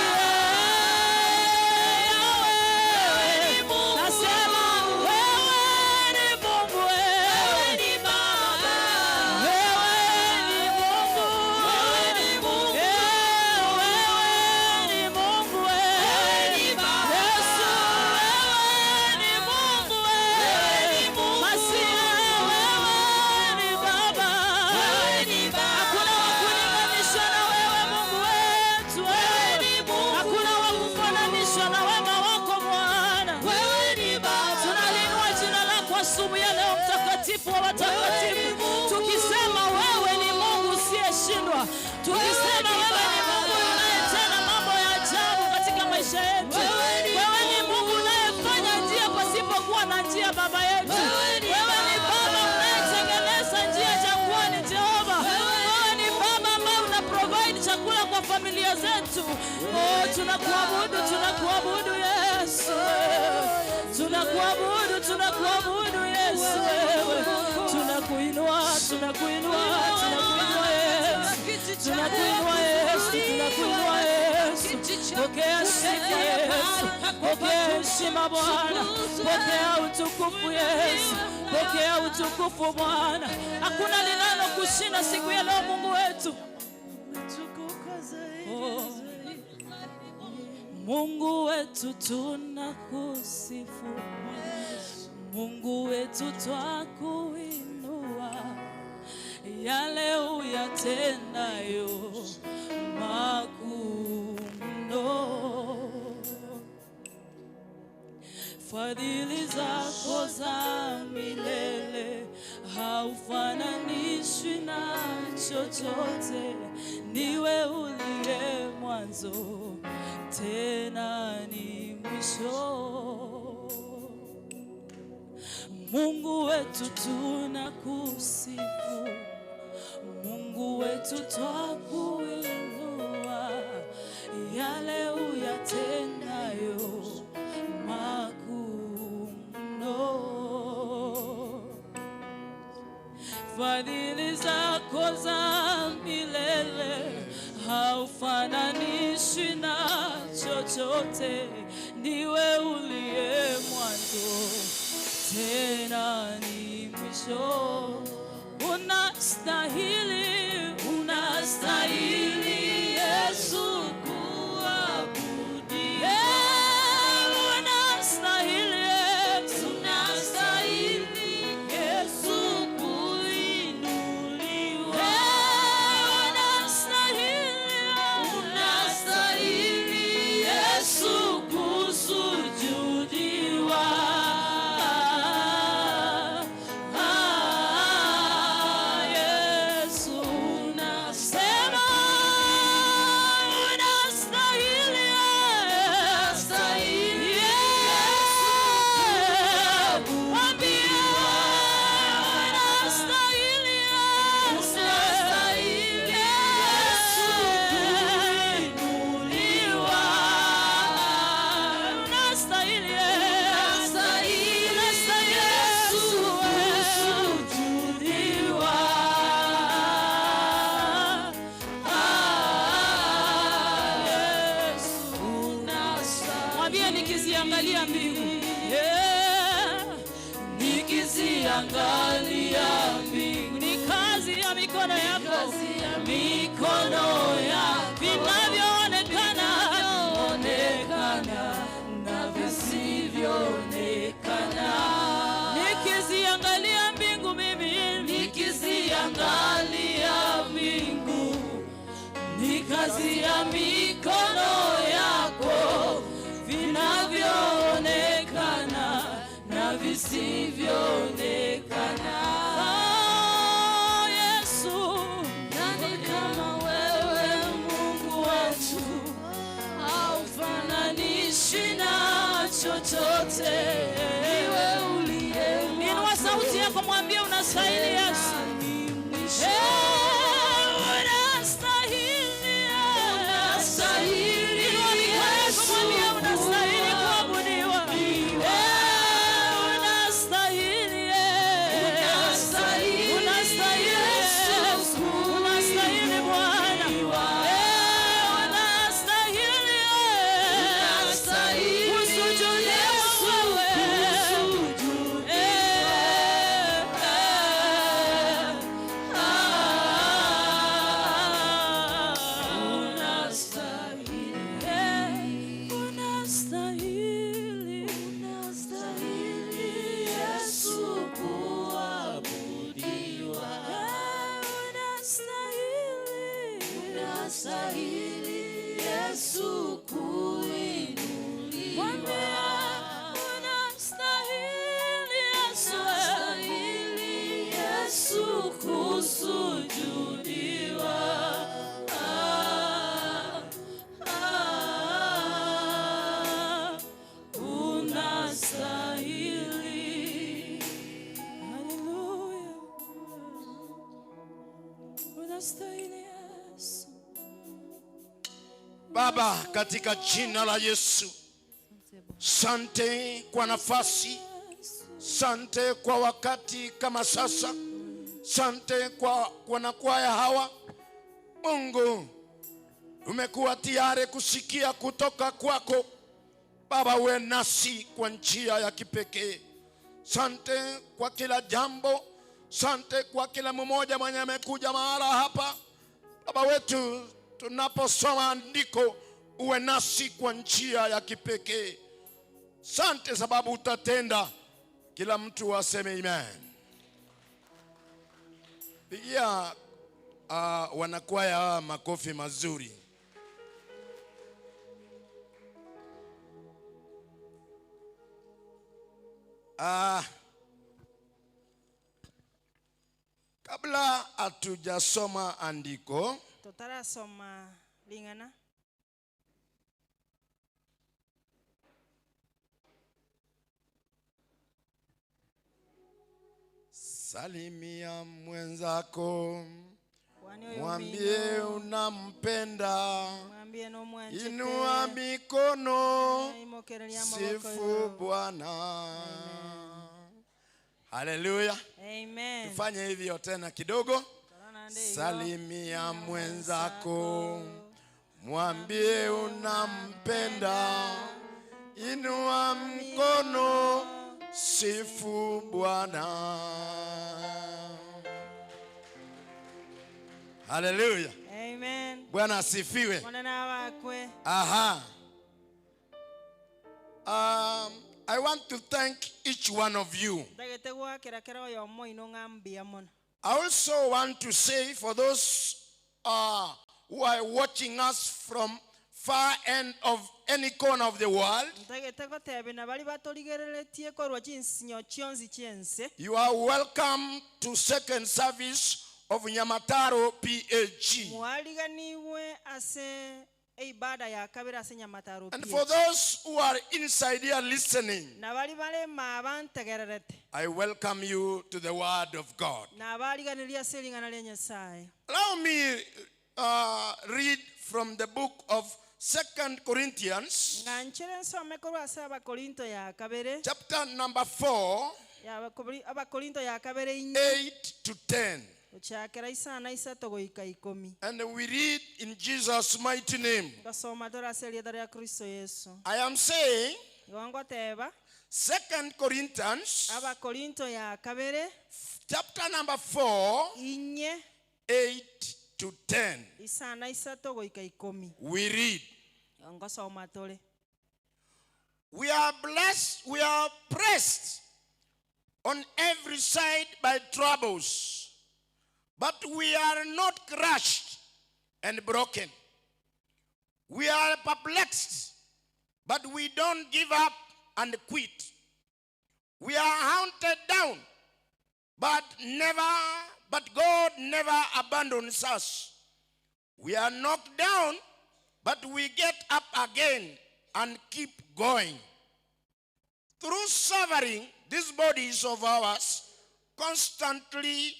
Wewe ni Mungu. Nasema wewe ni Mungu. Wewe ni Baba. Wewe ni Mungu. Wewe ni Mungu. Wewe ni Mungu. Wewe ni Baba. Yesu, wewe ni Mungu. Wewe ni Mungu. Masia, wewe ni Baba. Wewe ni Baba. Hakuna wa kulinganishwa na wewe Mungu wetu. Wewe ni Mungu. Hakuna wa kufananishwa na wema wako Bwana. Wewe ni Baba. Tunalinua jina lako asubuhi ya leo, mtakatifu wa watakatifu, tukisema wewe ni Mungu usiyeshindwa, tukisema wewe ni Mungu unayetenda mambo ya ajabu katika maisha yetu. Wewe ni Mungu unayefanya njia pasipokuwa na njia, Baba yetu. Wewe ni Baba unayetengeneza njia jangwani, Jehova. Wewe ni Baba ambaye una provide chakula kwa familia zetu. Tunakuabudu, tunakuabudu Yesu. Tunakuabudu, tunakuabudu Yesu. Tunakuinua, tunakuinua, tunakuinua Yesu. Tunakuinua Yesu. Pokea sifa Yesu, pokea heshima Bwana, pokea utukufu Yesu, pokea utukufu Bwana. Hakuna linalo kushinda siku ya leo Mungu wetu. Oh. Mungu wetu tunakusifu, Mungu wetu twakuinua, yale uyatendayo makuu mno. Fadhili zako za milele haufananishwi na chochote. Niwe uliye mwanzo tena ni mwisho. Mungu wetu tunakusifu, Mungu wetu twakuinua, yale uyatendayo makuu mno. Fadhili zako za milele haufananishwi na chochote. Niwe uliye mwanzo tena ni mwisho. Unastahili, unastahili Yesu kuabudiwa. Unastahili Yesu, unastahili Yesu kuinuliwa. Unastahili Yesu kusujudiwa. Nikiziangalia mbingu, nikiziangalia mbingu, ni kazi ya mikono yako, mikono yako, vinavyoonekana na visivyoonekana. Nikiziangalia mbingu mimi, nikiziangalia mbingu, ni kazi ya mikono yako, vinavyoonekana na visivyoonekana. Oh, Yesu, nani kama wewe Mungu wetu, haufananishi na chochote. Niwe uliye, inua sauti yako mwambie unastahili Yesu. Baba, katika jina la Yesu, sante kwa nafasi, sante kwa wakati kama sasa, sante kwa wanakwaya hawa. Mungu, Tumekuwa tayari kusikia kutoka kwako. Baba, uwe nasi kwa njia ya kipekee. Sante kwa kila jambo. Sante kwa kila mmoja mwenye amekuja mahala hapa. Baba wetu, tunaposoma andiko, uwe nasi kwa njia ya kipekee. Sante sababu utatenda. Kila mtu aseme amen. Pigia wanakwaya makofi mazuri. Kabla hatujasoma andiko, Tutarasoma lingana. salimia mwenzako, Kwani oyo mwambie mino, unampenda. mwambie no mwanchete. Inua mikono, Imokereria sifu maboko. Bwana. Haleluya. Amen. Tufanye hivyo tena kidogo. Torana ndeyo. Salimia mwenzako, mwambie unampenda. Inua mkono, sifu Bwana. Haleluya. Amen. Bwana asifiwe. Mwana wakwe. Aha. I want to thank each one of you. Dagete gwa kerakera oyo moino ngambia mona. I also want to say for those who are watching us from far end of any corner of the world, Dagete go tebe na bali batoligereretie korwa chinsinyo chionzi chiense. you are welcome to second service of Nyamataro PAG. Mwaliganiwe ase ibada ya kabira ase Nyamataro. And for those who are inside here listening, na bali bale mabantegererete. I welcome you to the word of God. Na baliganiria selingana lya Nyasaye. Allow me read from the book of 2 Corinthians, Nganchere nsome korwa ase Abakorinto ya kabere. chapter number 4, Ya Abakorinto ya kabere 8 to 10. Uchakera isana isato goika 10. And we read in Jesus' mighty name. Ngasoma tora selia ya Kristo Yesu. I am saying Iwango teba 2 Corinthians, Abakorinto ya kabere chapter number 4, 8 to 10. isana isato goika 10. We read, Ngasoma tole. we are blessed, we are pressed on every side by troubles, but we are not crushed and broken. We are perplexed, but we don't give up and quit. We are hunted down, but God never abandons us. We are knocked down, but we get up again and keep going. Through suffering, these bodies of ours constantly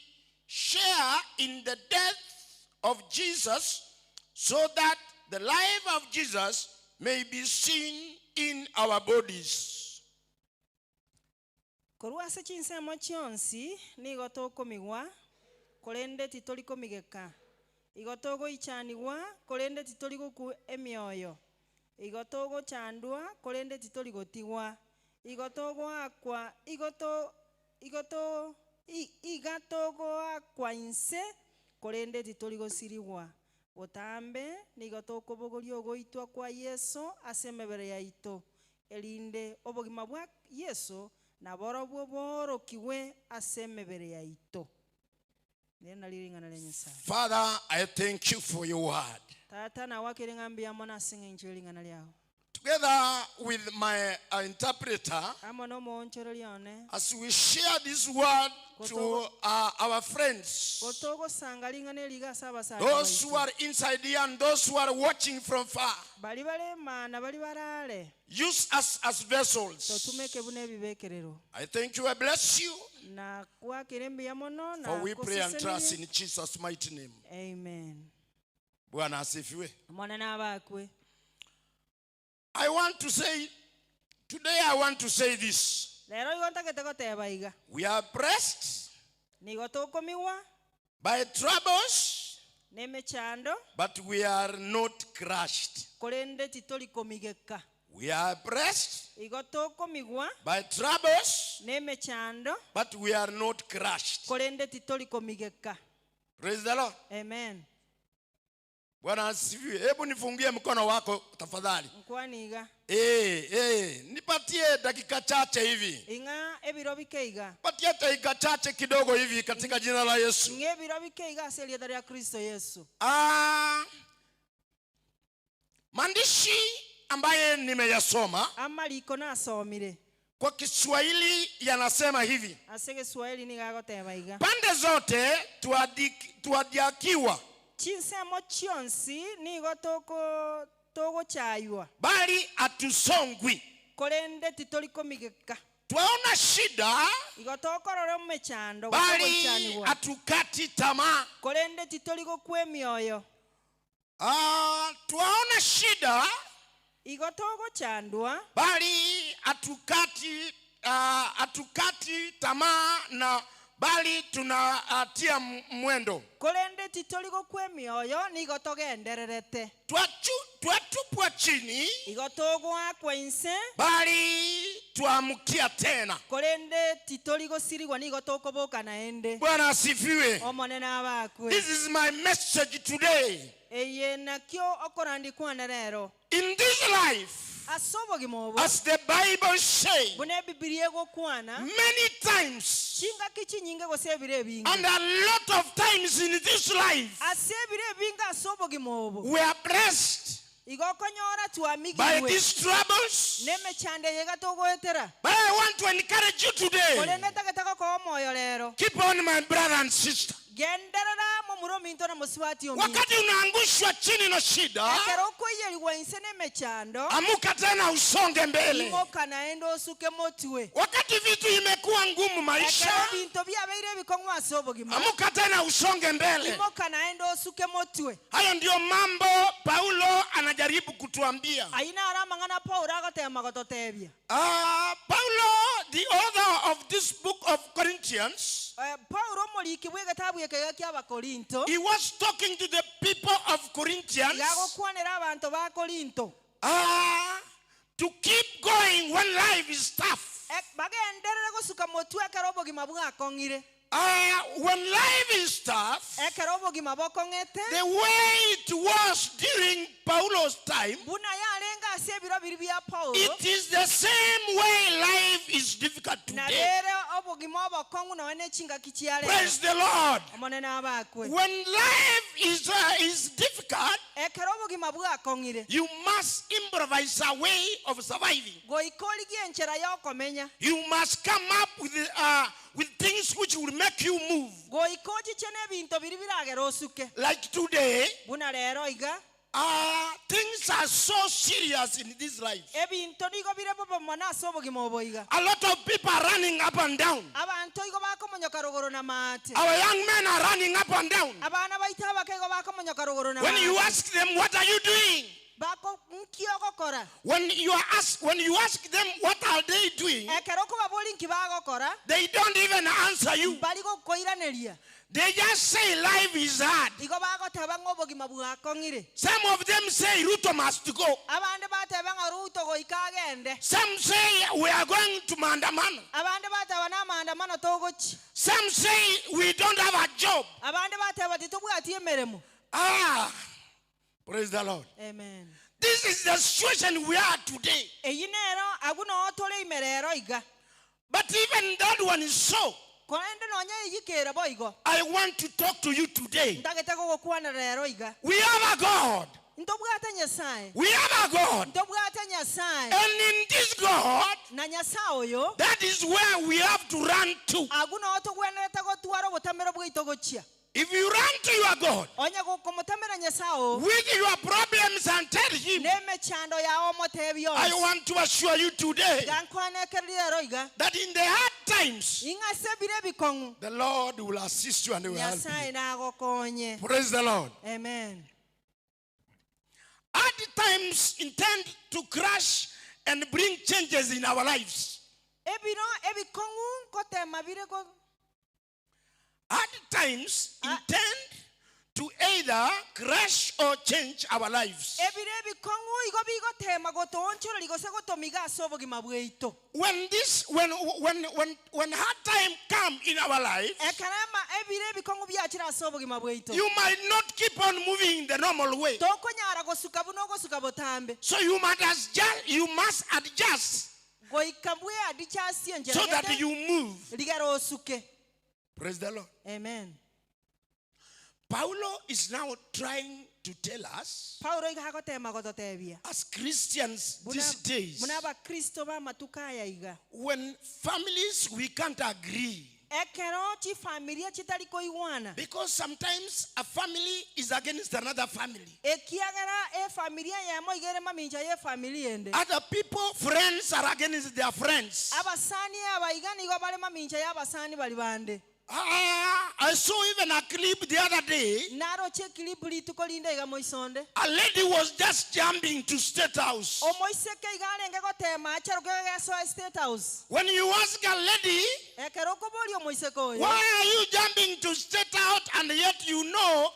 share in the death of Jesus, so that the life of Jesus may be seen in our bodies. Korwa se chinsemo chionsi nigo tokomigwa kolende titolikomigeka. Igotogo ichanigwa kolende titoligoku emioyo. Igotogo chandwa kolende titoligotigwa. Igotogo akwa igatogo akwa inse kolende titoligosiriwa. Botambe nigotoko bogorio goitwa kwa Yesu asemebere yaito. Elinde obogima bwa Yesu na borobwo borokiwe asemebere yaito. Nena liringana le Nyasaye. Father, I thank you for your word. Tata na wakiringambia mona singa inchilingana lyao. Together with my interpreter, Amono monchero lyone. as we share this word to our friends, Kotogo sangalingane liga saba saba. those who are inside here and those who are watching from far, bali bale mana bali barale. use us as vessels. Totumeke bune bibekerero. I thank you, I bless you, Na wakirembia mono na for we pray and trust kosisenili. in Jesus' mighty name. Amen. Bwana asifiwe. Mwana na bakwe. I want to say, today I want to say this. Lero igonta keteko teba iga. We are pressed Nigotokomiwa by troubles, n'emechando but we are not crushed. korende titolikomigeka We are pressed igo tokomigwa by troubles, n'emechando but we are not crushed. korende titolikomigeka. Praise the Lord. Amen. Bwana asifiwe. Hebu nifungie mkono wako tafadhali. Nkwaniga Nipatie dakika chache hivi. inga ebiro bikeiga Patie dakika chache kidogo hivi katika jina la Yesu. inga ebiro bikeiga aselieta ya Kristo Yesu. Maandishi ambaye nimeyasoma Amaliko nasomire kwa Kiswahili yanasema hivi: asege Swahili nigagoteba iga pande zote tuadiakiwa, chinsemo chionsi nigo togochaywa bali hatusongwi. korende titolikomigeka Twaona shida, igo tokorora omechando bali gotogochanigwa hatukati tamaa. korende titoligokwa emioyo Twaona shida, igo togochandwa bali hatukati tamaa, na bali tunatia mwendo. korende titoligokwa emioyo nigo togendererete Twatupwa chini, igo togwakwa inse bali tuamkia tena. korende titoligosirigwa nigo tokoboka naende. Bwana asifiwe. Omonene abakwe This is my message today. eye nakyo okorandikwana rero In this life, asobogimobo as the Bible says, bune bibilia egokwana many times, chinga kichi nyinge gosebire ebingi and a lot of times in this life, asebire ebinga asobogimobo we are blessed igokonyora by twamigirwe these troubles. nemechande yega togoetera But I want to encourage you today. korende tagetako ko moyo rero Keep on, my brother and sister. genderera mu murominto na muswati omi Wakati unaangushwa chini na shida, ekero koyeliwa inse nemechando amuka tena usonge mbele. imoka naende osuke motwe Wakati vitu imekuwa ngumu ekero maisha, binto byabeire ebikong'wa asobogimo amuka tena usonge mbele. imoka naende osuke motwe Hayo ndio mambo Paulo anajaribu kutuambia. aina aramang'ana Paulo agotema gototebia Paulo, the author of this book of Corinthians, Paulo omoriki bw'egitabu ekega ky'abakorinto he was talking to the people of Corinthians gagokwanera abantu ba Korinto to keep going when life is tough. bagenderere gosuka motwe ekero obogima bwakong'ire When life is tough, ekero obogima bokong'ete the way it was during Paulo's time, buna yarenga ase ebiro biri bya Paulo it is the same way life is difficult na today. rero obogima obokong'u nawe n'ekinga kikyalero Praise the Lord. omonene abakwe When life is difficult, ekero obogima bwakong'ire you must improvise a way of surviving. goikorigie enchera y'okomenya You must come up with things which will make you move. goikochiche n'ebinto biri biragera osuke Like today, buna rero iga things are so serious in this life. ebinto nigo bire bobomona ase obogima obo iga A lot of people are running up and down. abantu igo bakomonyoka rogoro na maate Our young men are running up and down. abana baito abaka igo bakomonyoka rogoro na When you maate ask them, what are you doing? bako nkiyogokora When you ask them, what are they doing? ekero kubaboli nki bagokora They don't even answer you. bali gokoiraneria They just say life is hard. igo bagoteba ng'obogima bwakong'ire Some of them say Ruto must go. abande bateba ng'a Ruto goika agende Some say we are going to maandamano. abande bateba n'amaandamano togochi Some say we don't have a job. abande bateba titobwati emeremo Praise the Lord. amen This is the situation we are today. eyi nero aguno otole imerero iga But even that one is so. korende nonya iyikere boigo I want to talk to you today. ndagete gogokwana rero iga We have a God. ntobwate nyasaye We have a God. ntobwate nyasaye And in this God, na nyasaye oyo that is where we have to run to. aguno otogwenerete gotwara obutamero bwaito gochia If you run to your God onya gokomutamera nyasaye with your problems and tell Him, n'emechando yawe omotebi I yonsi want to assure you today gankwanekereri rero iga that in the hard times, ing'ase bire ebikong'u the Lord will assist you and will help nyasaye you. nagokonye Praise the Lord. amen Hard times intend to crash and bring changes in our lives. ebiro ebikong'u nkotema bire go Hard times intend to either crash or change our lives. ebire ebikong'u igo bigotema gotonchoreri gose gotomiga ase obogima bwaito. When hard time come in our life, Ekarama ebire ebikong'u biachira ase obogima bwaito. you might not keep on moving in the normal way. Tokonyara gosuka buno gosuka botambe. So you must adjust Goika bwe adichasie njera. so that you move. Ligaro osuke. Praise the Lord. Amen. Paulo is now trying to tell us, Paulo iga hagotema gototebia. as Christians these days, Munaba Kristo ba matukaya iga. when families we can't agree, Ekero chi familia chitari koiwana. because sometimes a family is against another family. Ekiagara familia ya mo igere maminja ye familia ende. Other people, friends are against their friends. Abasani abaigani go bale maminja ya abasani bali bande. I saw even a clip the other day. Naro che kilibuli tukolinda iga moisonde. A lady was just jumping to State House. O moiseke igale ngego tema acharo ge so State House. When you ask a lady, Ekero ko boli o moiseko yo. why are you jumping to State Out, and yet you know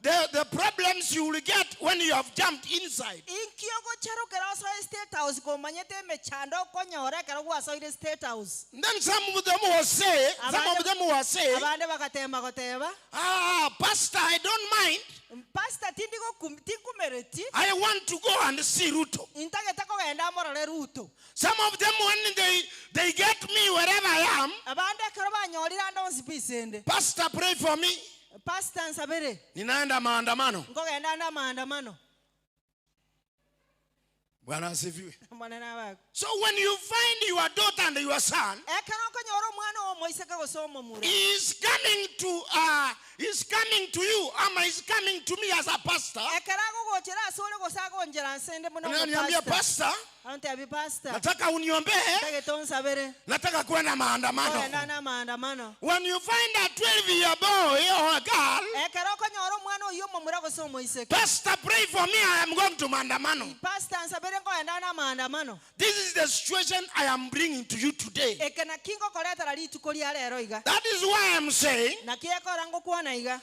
the problems you will get when you have jumped inside? Inkiogo charo kero so State House ko manyete mechando konyore kero gwa so State House. Then some of them will say, Abande bakatema goteba. Pastor, I don't mind. Pastor tindigo tikumereti. I want to go and see Ruto. Intageta ko genda morale Ruto. Some of them, when they get me wherever I am, Abande kero banyorira ndo spisende. Pastor, pray for me. Pastor nsabere. Ninaenda maandamano. Ngo genda na maandamano. Bwana asifiwe. Mwanena wako. So when you find your daughter and your son Ekero ko nyoro mwana o moiseka go so momura. is coming to you, is coming to me as a pastor, Ekerago go chera sole go sago njera nsende muno. unaniambia pastor, Ante abi pastor. nataka uniombee, Tageton sabere. nataka kwenda maandamano. Genda na maandamano. When you find a 12-year boy or a girl, Ekero ko nyoro mwana yo momura go so moiseka. pastor, pray for me, I am going to maandamano. Pastor nsabere go enda na maandamano. This is the situation I am bringing to you today. Ekena kingo koleta rali tukoli ale ero iga. That is why I am saying, Na kieko rango kuona iga.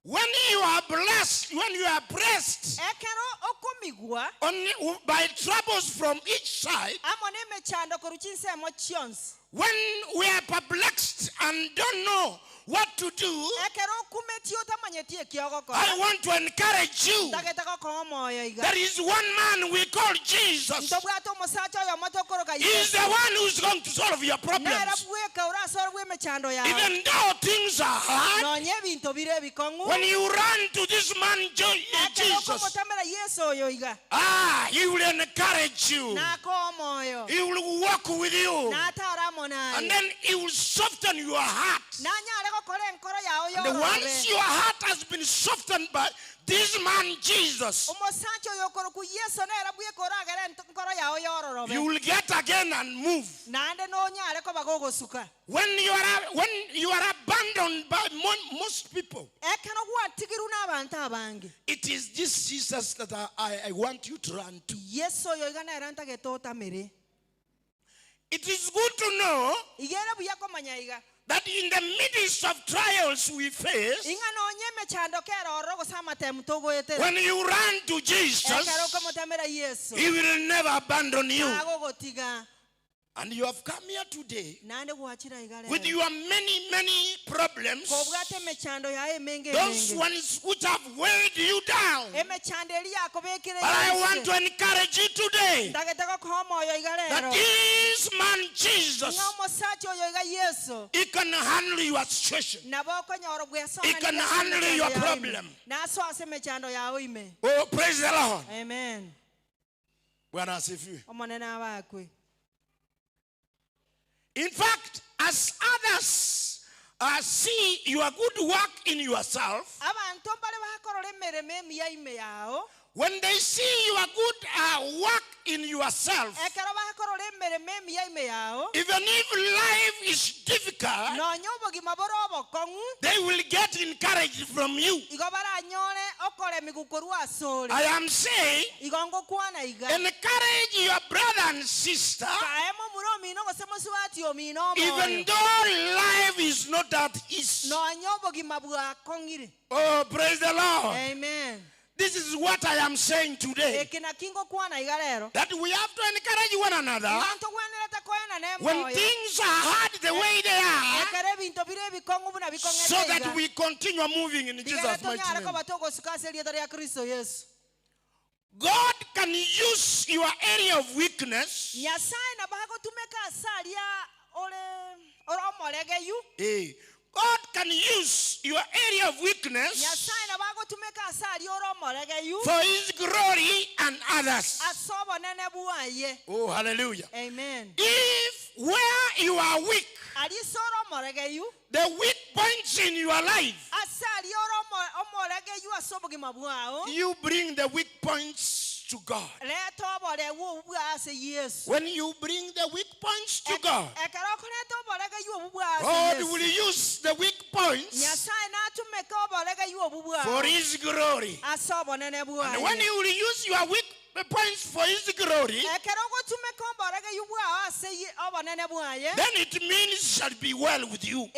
when you are blessed, when you are blessed Ekero okomigwa. by troubles from each side, Amone mechando koruchinse mo chions. when we are perplexed and don't know what to do, Ekero kumetio tamanyeti ekiogo ko. I want to encourage you. Tageta ko ko moyo iga. There is one man we call Jesus. Ndobwato mosacho yo motokoro ga He is the one who is going to solve your Nera problems. bweka ura soro bwe mechando ya. Even though things are hard, No nye binto bire bikongu. when you run to this man Ekero ko Jesus, motamera Yesu yo iga. he will encourage you. Na ko moyo. He will walk with you. Na tara monai. And then he will soften your heart. Na nyare ko kore nkoro ya yo. And once your heart has been softened by this man Jesus, Omosacho yo koro ku Yesu nera bweka ura gere nkoro ya yo rorobe. you will get again and move. Na ande no nyare ko bagogo suka. When you are abandoned by most people, Ekero kwa tigiru na abantu abange. it is this Jesus that I want you to run to. Yesu yo iga nera ntagetota mere. It is good to know Igere buya ko manyaiga. that in the midst of trials we face, Inga no nye mechando kero rogo sama temutogo ete. when you run to Ekero Jesus, ko motamera Yesu. he will never abandon you. Agogo tiga. And you have come here today Nande kuachira igale. with your many problems, Kobwate mechando ya emenge those emenge. ones which have weighed you down. Emechandeli yako bekire. But I want to encourage you today Ndagetaka ko moyo igale. that this man Jesus, Nga mosacho yo iga Yesu. he can handle your situation. Naboko nyoro bwesa. He can handle your problem. Na so ase mechando ya oime. Oh, praise the Lord. Amen. Bwana asifiwe. Omonena wakwe. In fact, as others see your good work in yourself, Abantu mbale bakorole mereme miya ime yao. when they see your good work in yourself, Ekero bakorole mereme miya ime yao. even if life is difficult, No nyobo gimaboro obokongu. they will get encouraged from you. Igobara nyole okole I am saying, encourage your brother and sister, even though life is not that easy. Oh, praise the Lord. Amen. This is what I am saying today. That we have to encourage one another when things are hard the way they are, so that we continue moving in Jesus' mighty name. God can use your area of weakness. God can use your area of weakness for His glory and others. Oh, hallelujah. Amen. If where you are weak, the weak points in your life, you bring the weak points to God. When you bring the weak points to God, God will use the weak points for His glory. And when He will use your weak points for His glory, then it means it shall be well with you.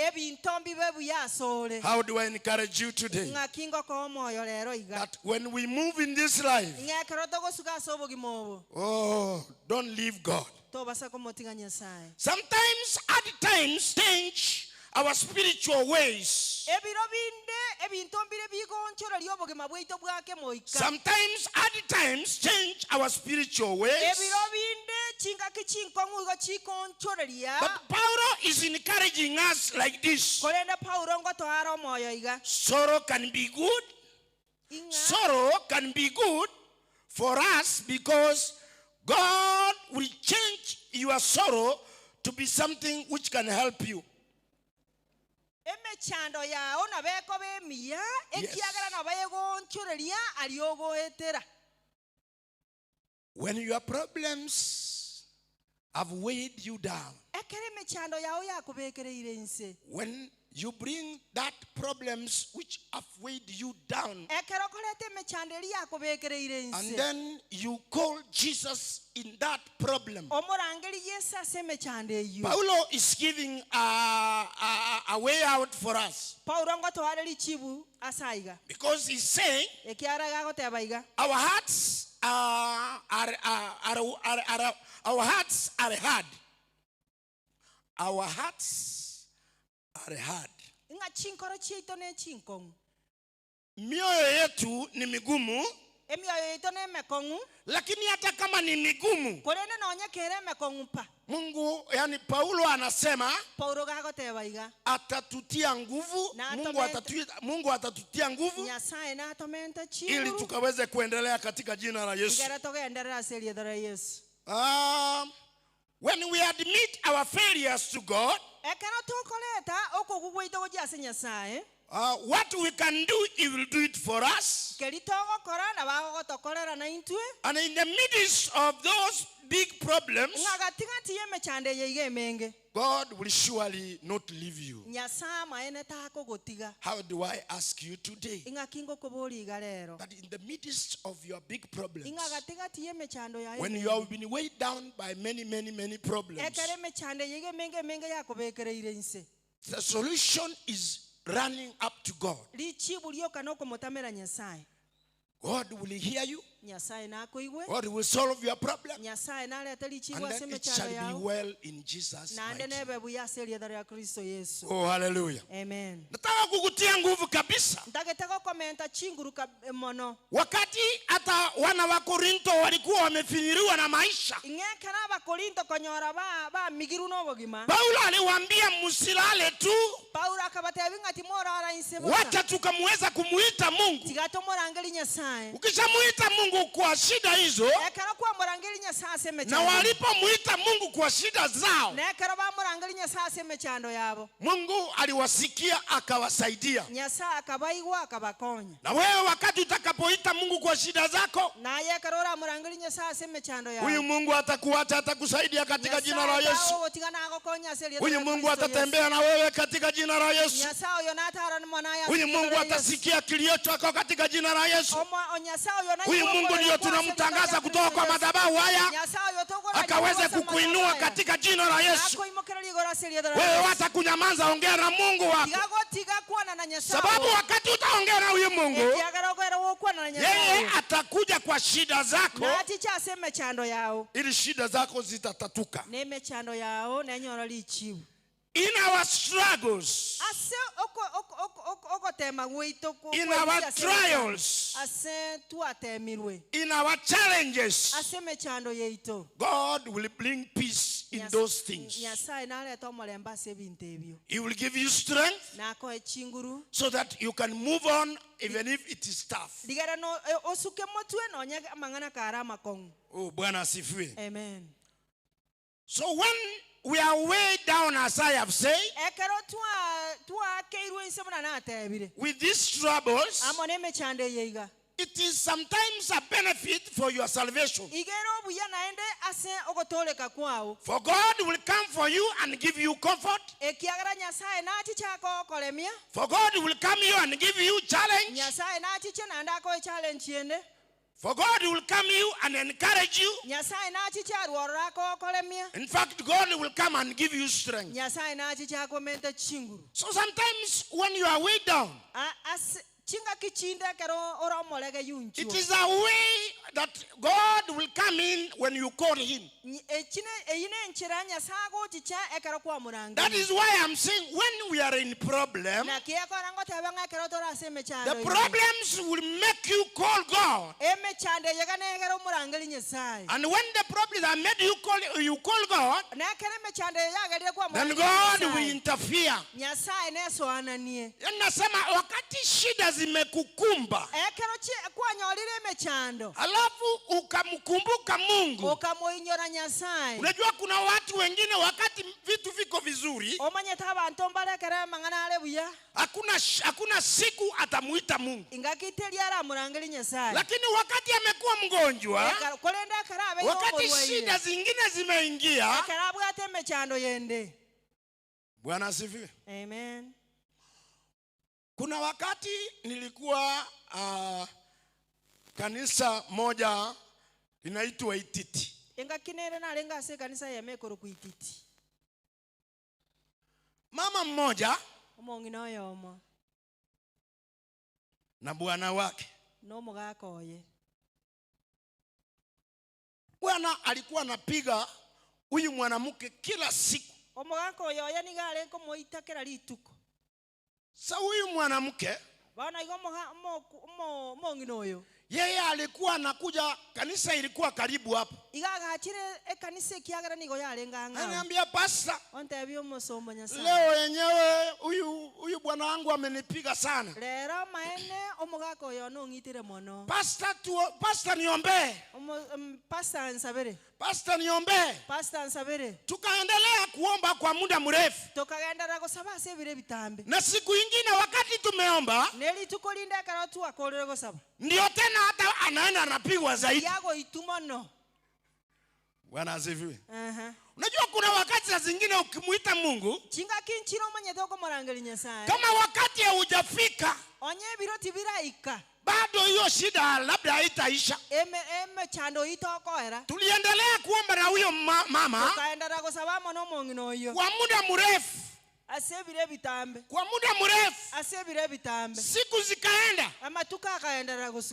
How do I encourage you today? That when we move in this life, oh, don't leave God. Sometimes, at times, change our spiritual ways. Sometimes, at times, change our spiritual ways. But Paulo is encouraging us like this. Sorrow can be good. Sorrow can be good for us because God will change your sorrow to be something which can help you. Yes. When your problems have weighed you down, when you bring that problems which have weighed you down, and then you call Jesus in that problem, Paulo is giving a way out for us. Because he's saying our hearts are hard. Our hearts are hard. Mioyo yetu ni migumu. Lakini hata kama ni migumu, Mungu, yani Paulo anasema atatutia nguvu. Mungu atatutia nguvu ili tukaweze kuendelea katika jina la Yesu. When we admit our failures to God, what we can do, He will do it for us. And in the midst of those big problems, God will surely not leave you. How do I ask you today? That in the midst of your big problems, when you have been weighed down by many problems, the solution is running up to God. God will hear you. God will solve your problem. And then it shall be well in Jesus' mighty name. Oh, hallelujah. Amen. Nataka kukutia nguvu kabisa. Wakati hata wana wa Korinto walikuwa wamefinyiliwa na maisha, Paulo aliwaambia msilale tu, wacha tukamweza kumuita Mungu. nyasaye Ukishamuita Mungu kwa shida hizo, ekero kwamurangiri nyasaye aseme na chando walipomuita Mungu kwa shida zao, nekero bamurangiri nyasaye aseme chando yabo Mungu aliwasikia akawasaidia. nyasaye akabaigwa akabakonya Na wewe wakati utakapoita Mungu kwa shida zako, naye ekero oramurangiri nyasaye aseme chando yabo huyu Mungu atakuacha, atakusaidia katika jina la Yesu. Huyu Mungu atatembea na wewe katika jina la Yesu. Huyu Mungu atasikia kilio chako katika jina la Yesu. Huyu Mungu ndio tunamtangaza kutoka kwa madhabahu haya, akaweze kukuinua katika jina la Yesu. Wewe hata kunyamaza, ongea na Mungu wako, sababu wakati utaongea na huyu Mungu, yeye atakuja kwa shida zako, ili shida zako zitatatuka. In our struggles, in our trials, in our challenges, God will bring peace in those things. He will give you strength so that you can move on even if it is tough. Oh, Bwana asifiwe. Amen. So when we are way down, as I have said, with these troubles, it is sometimes a benefit for your salvation. For God will come for you and give you comfort. For God will come you and give you challenge. For God will come you and encourage you. In fact, God will come and give you strength. So sometimes when you are way down, it is a way that God will come in when you call Him. That is why I'm saying when we are in problem, the problems will make you call God. And when the problems are made you call God, then God will interfere. Nasema wakati shida zimekukumba, alafu ukamkumbuka Mungu. Unajua kuna watu wengine wakati vitu viko vizuri, hakuna siku atamuita Mungu. Lakini wakati amekuwa mgonjwa, wakati shida zingine zimeingia, Bwana asifiwe. Amen. Kuna wakati nilikuwa kanisa moja linaitwa Ititi. Mama mmoja na bwana wake. Bwana alikuwa anapiga huyu mwanamke kila siku. Sasa huyu mwanamke, yeye alikuwa anakuja, kanisa ilikuwa karibu hapo. Ananiambia, pastor, leo yenyewe huyu bwana wangu amenipiga sana. Pastor niombe. Pastor niombe. Tukaendelea kuomba kwa muda mrefu. Na siku ingine wakati tumeomba, ndio tena hata anaenda anapigwa zaidi. Bwana asifiwe. Unajua kuna wakati za zingine ukimuita Mungu, kama wakati haujafika, bado hiyo shida labda haitaisha. Tuliendelea kuomba na huyo mama kwa muda mrefu. Kwa muda mrefu. Siku zikaenda.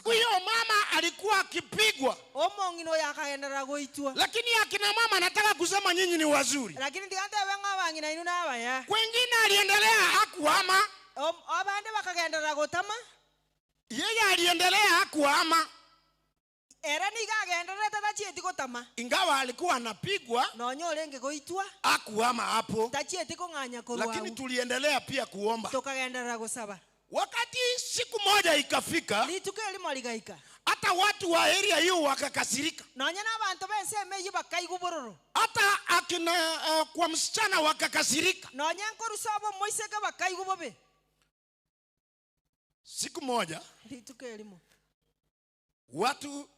Huyo mama alikuwa akipigwa. Lakini akina mama nataka kusema nyinyi ni wazuri. Kwengine aliendelea hakuhama. Yeye aliendelea hakuhama. Ingawa alikuwa anapigwa, hakuhama hapo. Lakini tuliendelea pia kuomba. Wakati siku moja ikafika, lituko elimo ligaika hata watu wa area hiyo wakakasirika. nonya n'abantu bense meyi bakayigubororo Hata akina kwa msichana wakakasirika. nonya nkorusabo moisega bakayigubobe. Siku moja lituko elimo watu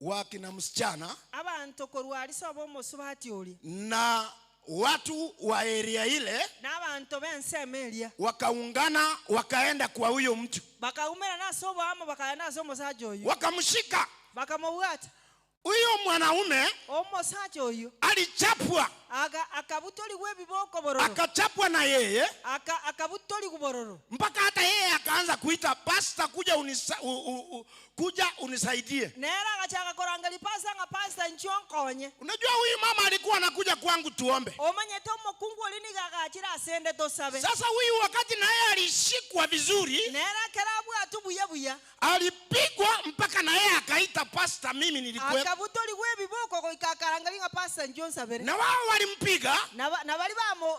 wa kina msichana abantu korwali sabo mosubati oli na watu wa area ile n'abantu bense melia wakaungana wakaenda kwa huyo mtu, bakaumera naso bamo bakaenda naso mosaje oyo wakamshika bakamubwata. huyo mwanaume. Omosaje oyo Alichapwa, akabutoli webiboko bororo akachapwa na yeye akabutoli kubororo mpaka hata yeye akaanza kuita pastor, kuja unisaidie. nera agachaka korangali pasa nga pasta nchonkonye. Unajua huyu mama alikuwa anakuja kwangu tuombe. Omanyete omukungu olini gagachira asende tosabe. Sasa huyu wakati na yeye alishikwa vizuri, nera kerabu atubuya alipigwa mpaka na yeye akaita pastor, mimi nilikuwa. Akabutoli webiboko ko ikakarangali nga pasta nchonsabere. Na wao walimpiga na bali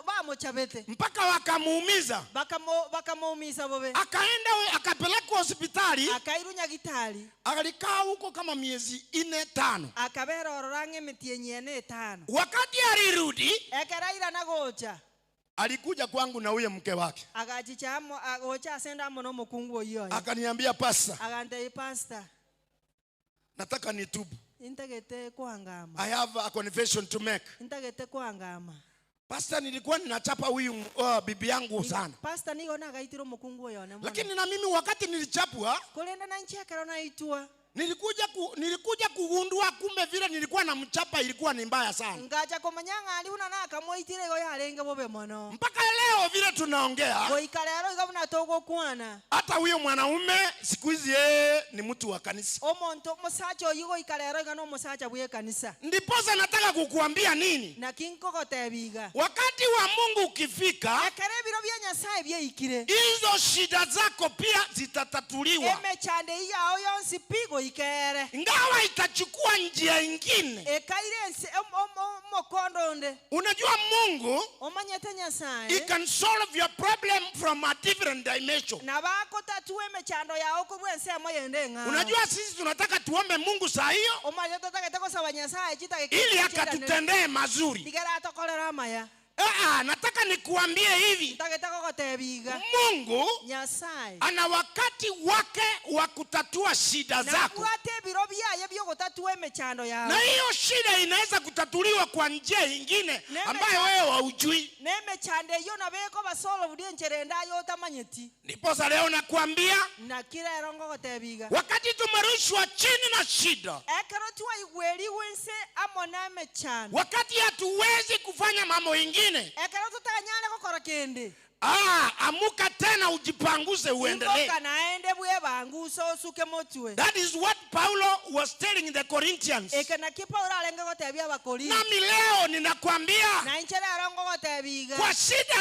bamo chabete mpaka wakamuumiza, bakamuumiza bobe. akaenda akapelekwa hospitali, Akairunya gitali alikaa huko kama miezi 4-5. akabera ororange mitienye 5. Wakati alirudi, Ekeraira nagocha alikuja kwangu na huyo mke wake, agachichamo agocha asenda mono mukungu oyo akaniambia pastor, agante pastor nataka nitubu. intagete kwangama I have a confession to make. intagete kwangama Pastor, nilikuwa ninachapa huyu bibi yangu sana, pastor nigo nagaitiro mukungu oyo ne lakini na mimi wakati nilichapwa kolenda na nchekero na itwa nilikuja kugundua kumbe vile nilikuwa namchapa ilikuwa ni mbaya sana. ngacha komanyanga ali una na kamoitire go yarenge bobe mono Mpaka leo vile tunaongea, go ikalero igabuna togo kwana hata huyo mwanaume siku hizi yeye ni mtu wa kanisa. omonto mosacho yigo ikalero igano mosacha bwe kanisa. Ndiposa nataka kukuambia nini, Na kinko gotebiga wakati wa Mungu ukifika, ekere biro bya Nyasaye bye ikire hizo shida zako pia zitatatuliwa, emechande yao yonsi pigo ikere ingawa itachukua njia ingine. ekairense mokondonde. Unajua Mungu, Omanyete he Nyasaye can solve your problem from a different dimension. na bako tatue mechando yao kurwense moyende nga. Unajua sisi tunataka tuombe Mungu saa hiyo Omanyete taketeko sawa Nyasaye ili akatutendee mazuri. digara tokolera maya Nataka nikuambie hivi, taketeko gotebiga Mungu Nyasaye ana wakati wake wa kutatua shida na zako, kwate biro byaye byo gotatue mechando yao na hiyo shida inaweza kutatuliwa kwa njia nyingine ambayo wewe haujui. nemechande yo na beko basolo budie ncherenda yo tamanyeti. Ndiposa leo nakuambia, Na kila erongo gotebiga wakati tumerushwa chini na shida, ekero tuwa igweri wense amona mechando wakati hatuwezi kufanya mambo ingine, ekero tutanyale kokora kende amuka tena ujipanguze uendelee. Ingoka naende bwe bangu so suke motwe. That is what Paulo was telling the Corinthians. Ekana kipa uralenga gotebia bakoli. Nami leo ninakwambia, Na inchera arongo gotebiga. kwa shida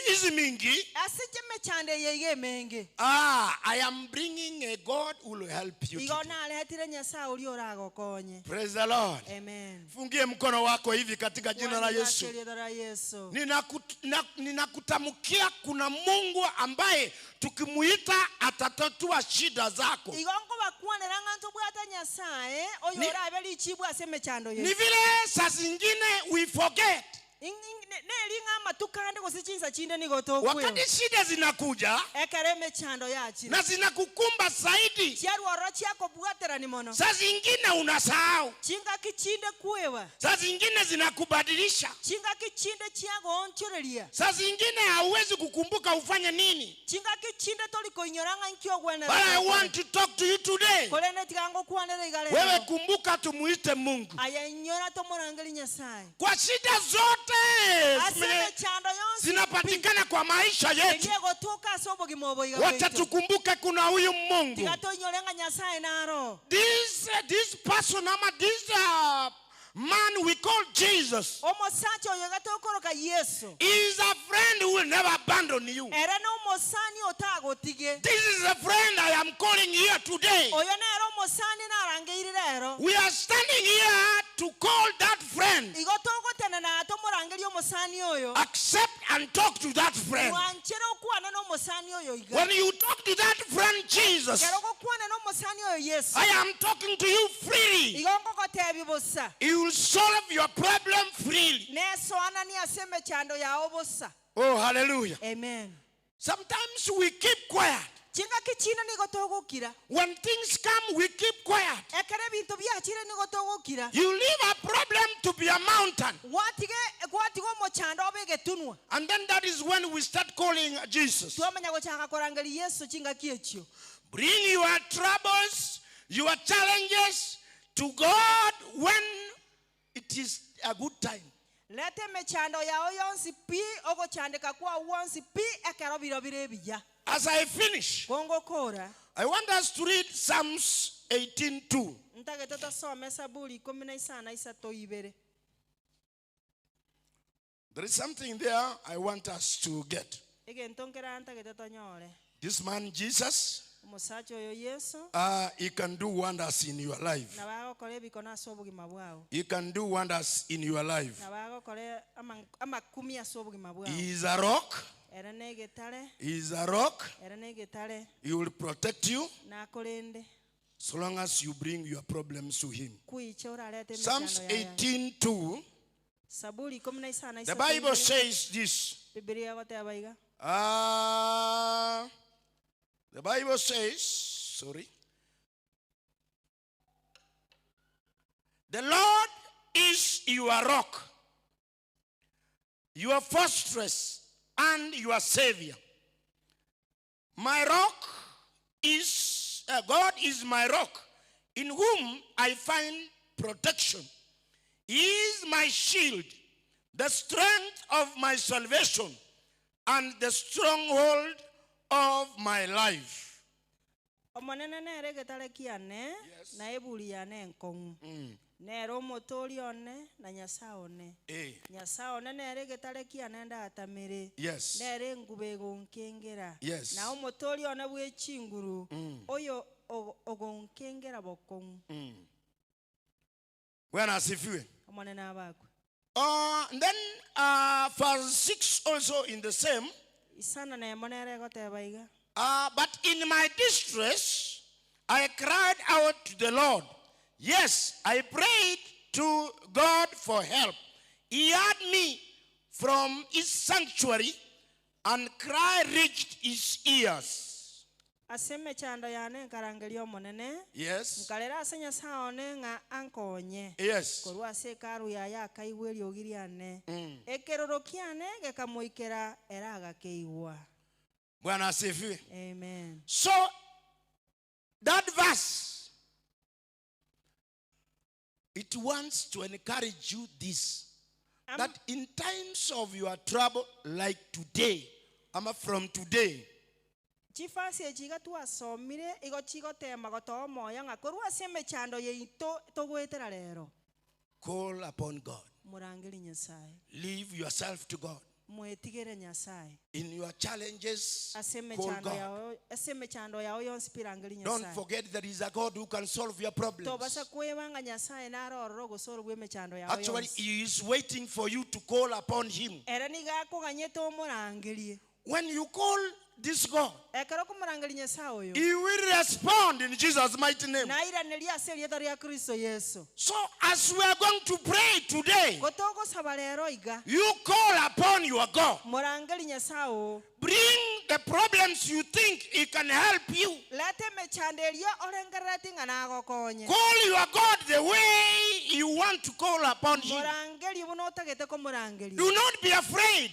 hizi mingi, Asije mechande yeye menge. I am bringing a God who will help you today. Igona aletire Nyasaye uli orago konye. Praise the Lord. Amen. Fungie mkono wako hivi katika jina la Yesu. Yesu. Ninakutamkia kuna Mungu ambaye tukimuita atatatua shida zako. Igongo bakwanera nganto bwata Nyasaye oyo orabeli chibwa aseme chando Yesu. Ni vile saa zingine we forget. Nelinga matukande kusichinza chinde nigotokwe. Wakati shida zinakuja Ekareme chando yachi. na zinakukumba zaidi, Chiaru orochi yako bwatera ni mono. saa zingine unasahau, Chinga kichinde kuewa. saa zingine zinakubadilisha, Chinga kichinde chiago onchorelia. saa zingine hauwezi kukumbuka ufanye nini. Chinga kichinde toliko inyoranga nkyo gwena. But I want to talk to you today. Kolene tigango kuanele igale. Wewe kumbuka tumuite Mungu Aya inyora tomorangeli Nyasaye. kwa shida zote Aseme chando yonsi. zinapatikana kwa maisha yetu. Ndiego toka sobo gimobo igale. Wacha tukumbuke kuna huyu Mungu. Tigato inyorenga Nyasaye naro. This person ama this man we call Jesus Omosacho oyo gatokoroka Yesu. is a friend who will never abandon you. Era no mosani otago tige. This is a friend I am calling here today. Oyo nero mosani narangeirero. We are standing here to call that friend Igotoko mwamanyana na atomurangeli omusani oyo accept and talk to that friend. mwanchera okwana n'omusani oyo iga When you talk to that friend Jesus, kero okwana n'omusani oyo Yesu I am talking to you freely. iga ngokotebi busa He will solve your problem freely. nesoana ni aseme chando yawo busa. Oh, hallelujah. Amen. Sometimes we keep quiet. Chinga kichina nigotogokira When things come, we keep quiet. ekere bintu byachire nigotogokira You leave a problem to be a mountain. gwatigo mochando obegetunwa And then that is when we start calling Jesus. twamanya gochanga korangeli Yesu chinga kiechio Bring your troubles, your challenges to God when it is a good time. lete mechando yao yonsi pi ogochandika kwa wonsi pi ekero biro birebiya As I finish, kongo kora I want us to read Psalms 18:2. ntage tutasome Zaburi 15:3 There is something there I want us to get. ege ntonkera ntage tutonyore This man, Jesus, omusacha oyo Yesu he can do wonders in your life. na bagokora ebikona ase obugima bwao He can do wonders in your life. na bagokora amakumi ase obugima bwao He is a rock. era negetare He is a rock. era negetare He will protect you nakorende so long as you bring your problems to him. kuicha orarete Psalms mechando yayo 18:2. Zaburi 15:3 The Bible says this. Biblia goteba iga The Bible says, sorry. The Lord is your rock, your fortress, and your savior. My rock is, God is my rock, in whom I find protection. He is my shield, the strength of my salvation, and the stronghold of my life. omonene nere getare kiane na ebuli yane enkongu nere omotori one na nyasa one nyasa one nere getare kiane ndatamire Yes. nere ngube gonkengera Yes. na omotori one bwechinguru oyo ogonkengera bokongu Bwana asifiwe. omonene abakwe And then verse 6 also in the same. isana na emonere goteba iga But in my distress, I cried out to the Lord. Yes, I prayed to God for help. He heard me from his sanctuary, and cry reached his ears. aseme chando yane nkarangeli omonene Yes. nkalera ase nyasa one nga ankonye Yes. korwa ase karu yaya akaigwa eriogiriane ekerorokiane gekamoikera era agakeigwa Bwana asifiwe. amen So that verse, it wants to encourage you this, that in times of your trouble, like today, from today, chifasi echiga twasomire igo chigotema gotoa moya nga korwa ase emechando yeito togwetera rero call upon God. murangeri nyasaye Leave yourself to God. mwetigere nyasaye In your challenges, ase call emechando God. yao ase emechando yao yonsi pirangeri Don't nyasaye forget there is a God who can solve your problems. tobasa kwebanga nyasaye narororo gosorwa emechando yao Actually, yonsi He is waiting for you to call upon Him. era nigakoganyete omurangerie When you call this God, ekero kumurangeri nyasaye oyo He will respond in Jesus' mighty name. nairaneria ase erieta ria Kristo Yesu So, as we are going to pray today, gotogosaba rero iga you call upon your God. murangeri nyasaye o Bring the problems you think He can help you. lete emechando eria orengerereti nga nagokonye Call your God the way you want to call upon Him. murangeri buno otagete komurangeri Do not be afraid.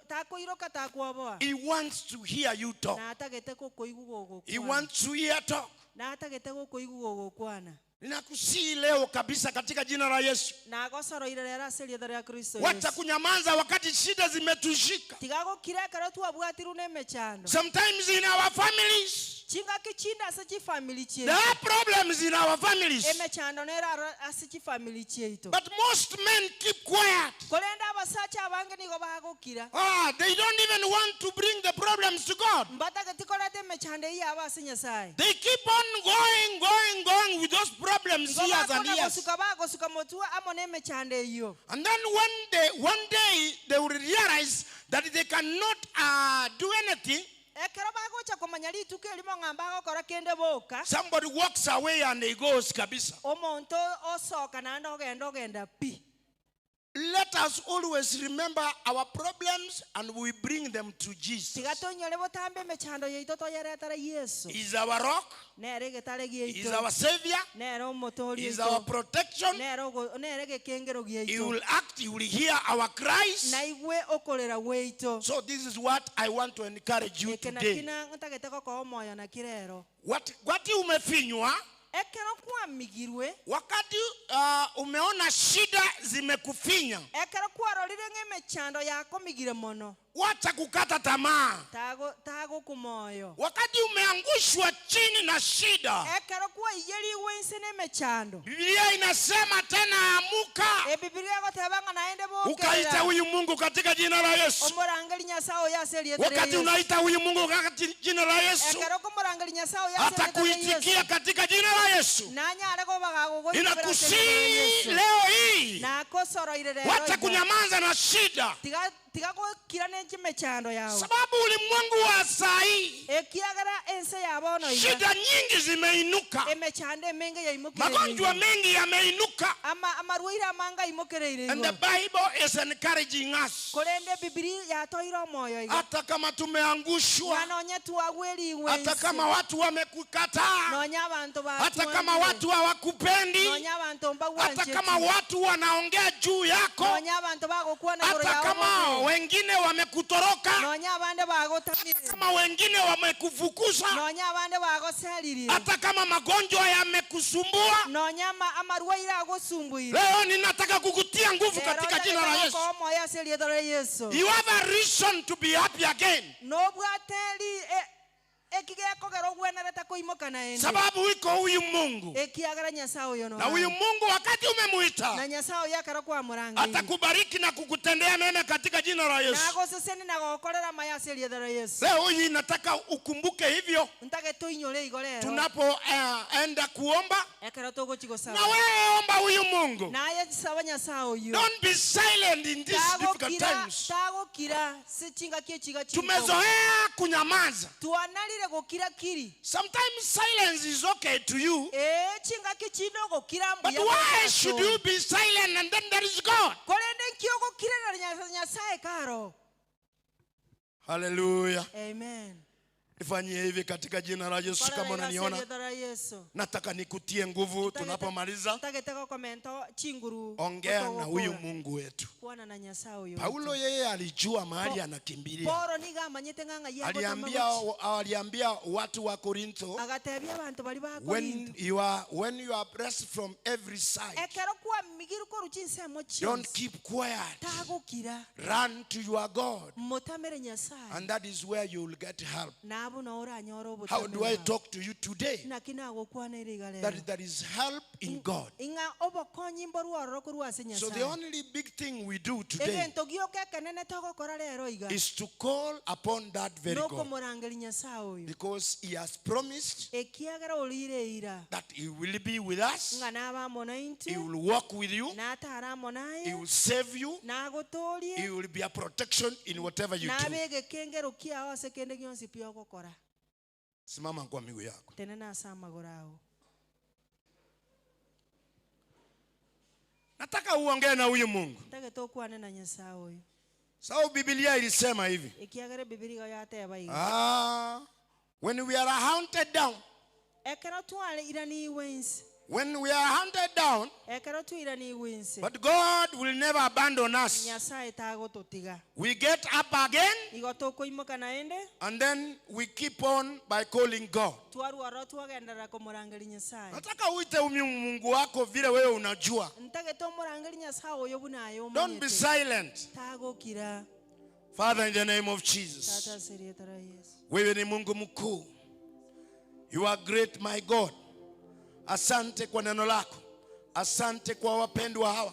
takoiroka takuoboa He wants to hear you talk. na atagete gokoigwa He gogokwana wants to hear talk. na atagete gokoigwa gogokwana Ninakusii leo kabisa katika jina la Yesu. na agosoroire rero ase erieta ria Kristo Wacha Yesu kunyamaza wakati shida zimetushika. tigagokira ekero twabwatiru n'emechando Sometimes in our families, chingaki chinda ase chifamili there chietu are problems in our families. emechando neraro ase chifamili chietu But most men keep quiet. kolenda abasacha abange nigo bagokira They don't even want to bring the problems to God. mbatageti koleta emechando eyabo ase nyasaye They keep on going with those problems. problems years and years. Suka motua amone mechande iyo. And then one day they will realize that they cannot do anything. Somebody walks away and he goes kabisa. Let us always remember our problems and we bring them to Jesus. He's our rock. He's our savior. He's our protection. He will act. He will hear our cries. So this is what I want to encourage you today. What umefinywa? Wakati umeona shida zimekufinya, wacha kukata tamaa. Wakati umeangushwa chini na shida, Biblia inasema tena amuka, ukaita huyu Mungu katika jina la Yesu. Wakati unaita huyu Mungu katika jina la Yesu, atakuitikia katika jina la Yesu. Inakusihi leo hii, wacha kunyamaza na shida. Sababu ulimwengu wa saa hii, shida nyingi zimeinuka, magonjwa mengi yameinuka. And the Bible is encouraging us. Hata kama tumeangushwa, hata kama watu wamekukataa, hata kama watu hawakupendi, hata kama watu wanaongea juu yako, hata kama wengine wamekutoroka, kama wengine wamekufukuza, hata kama magonjwa yamekusumbua, leo ninataka kukutia nguvu katika jina la Yesu. You have a reason to be happy again. Sababu iko huyu Mungu. Na huyu Mungu wakati umemuita, atakubariki na kukutendea mema katika jina la Yesu. Leo hii nataka ukumbuke hivyo. Tunapoenda kuomba, na wewe omba huyu Mungu. Don't be silent in these difficult times. Tumezoea kunyamaza. Sometimes silence is okay to you. But why should you be silent and then there is God? Hallelujah. Amen. Ifanyie hivi katika jina la Yesu. Kama unaniona, nataka nikutie nguvu tunapomaliza. Ongea na huyu Mungu wetu. Paulo yeye alijua mahali anakimbilia. Aliambia watu wa Korintho, when you are blessed from every side, don't keep quiet. Run to your God. And that is where you will get help. How do I talk to you today? That there is help in God. So the only big thing we do today is to call upon that very God. Because He has promised that He will be with us. He will walk with you. He will save you. He will be a protection in whatever you do. Simama kwa miguu yako. Nataka uongee na huyu Mungu. Sababu Biblia ilisema hivi. When we are hunted down. When we are hunted down, but God will never abandon us. We get up again, and then we keep on by calling God. Nataka uite Mungu wako vile wewe unajua. Don't be silent. Father, in the name of Jesus, wewe ni Mungu mkuu. You are great, my God. Asante kwa neno lako. Asante kwa wapendwa hawa.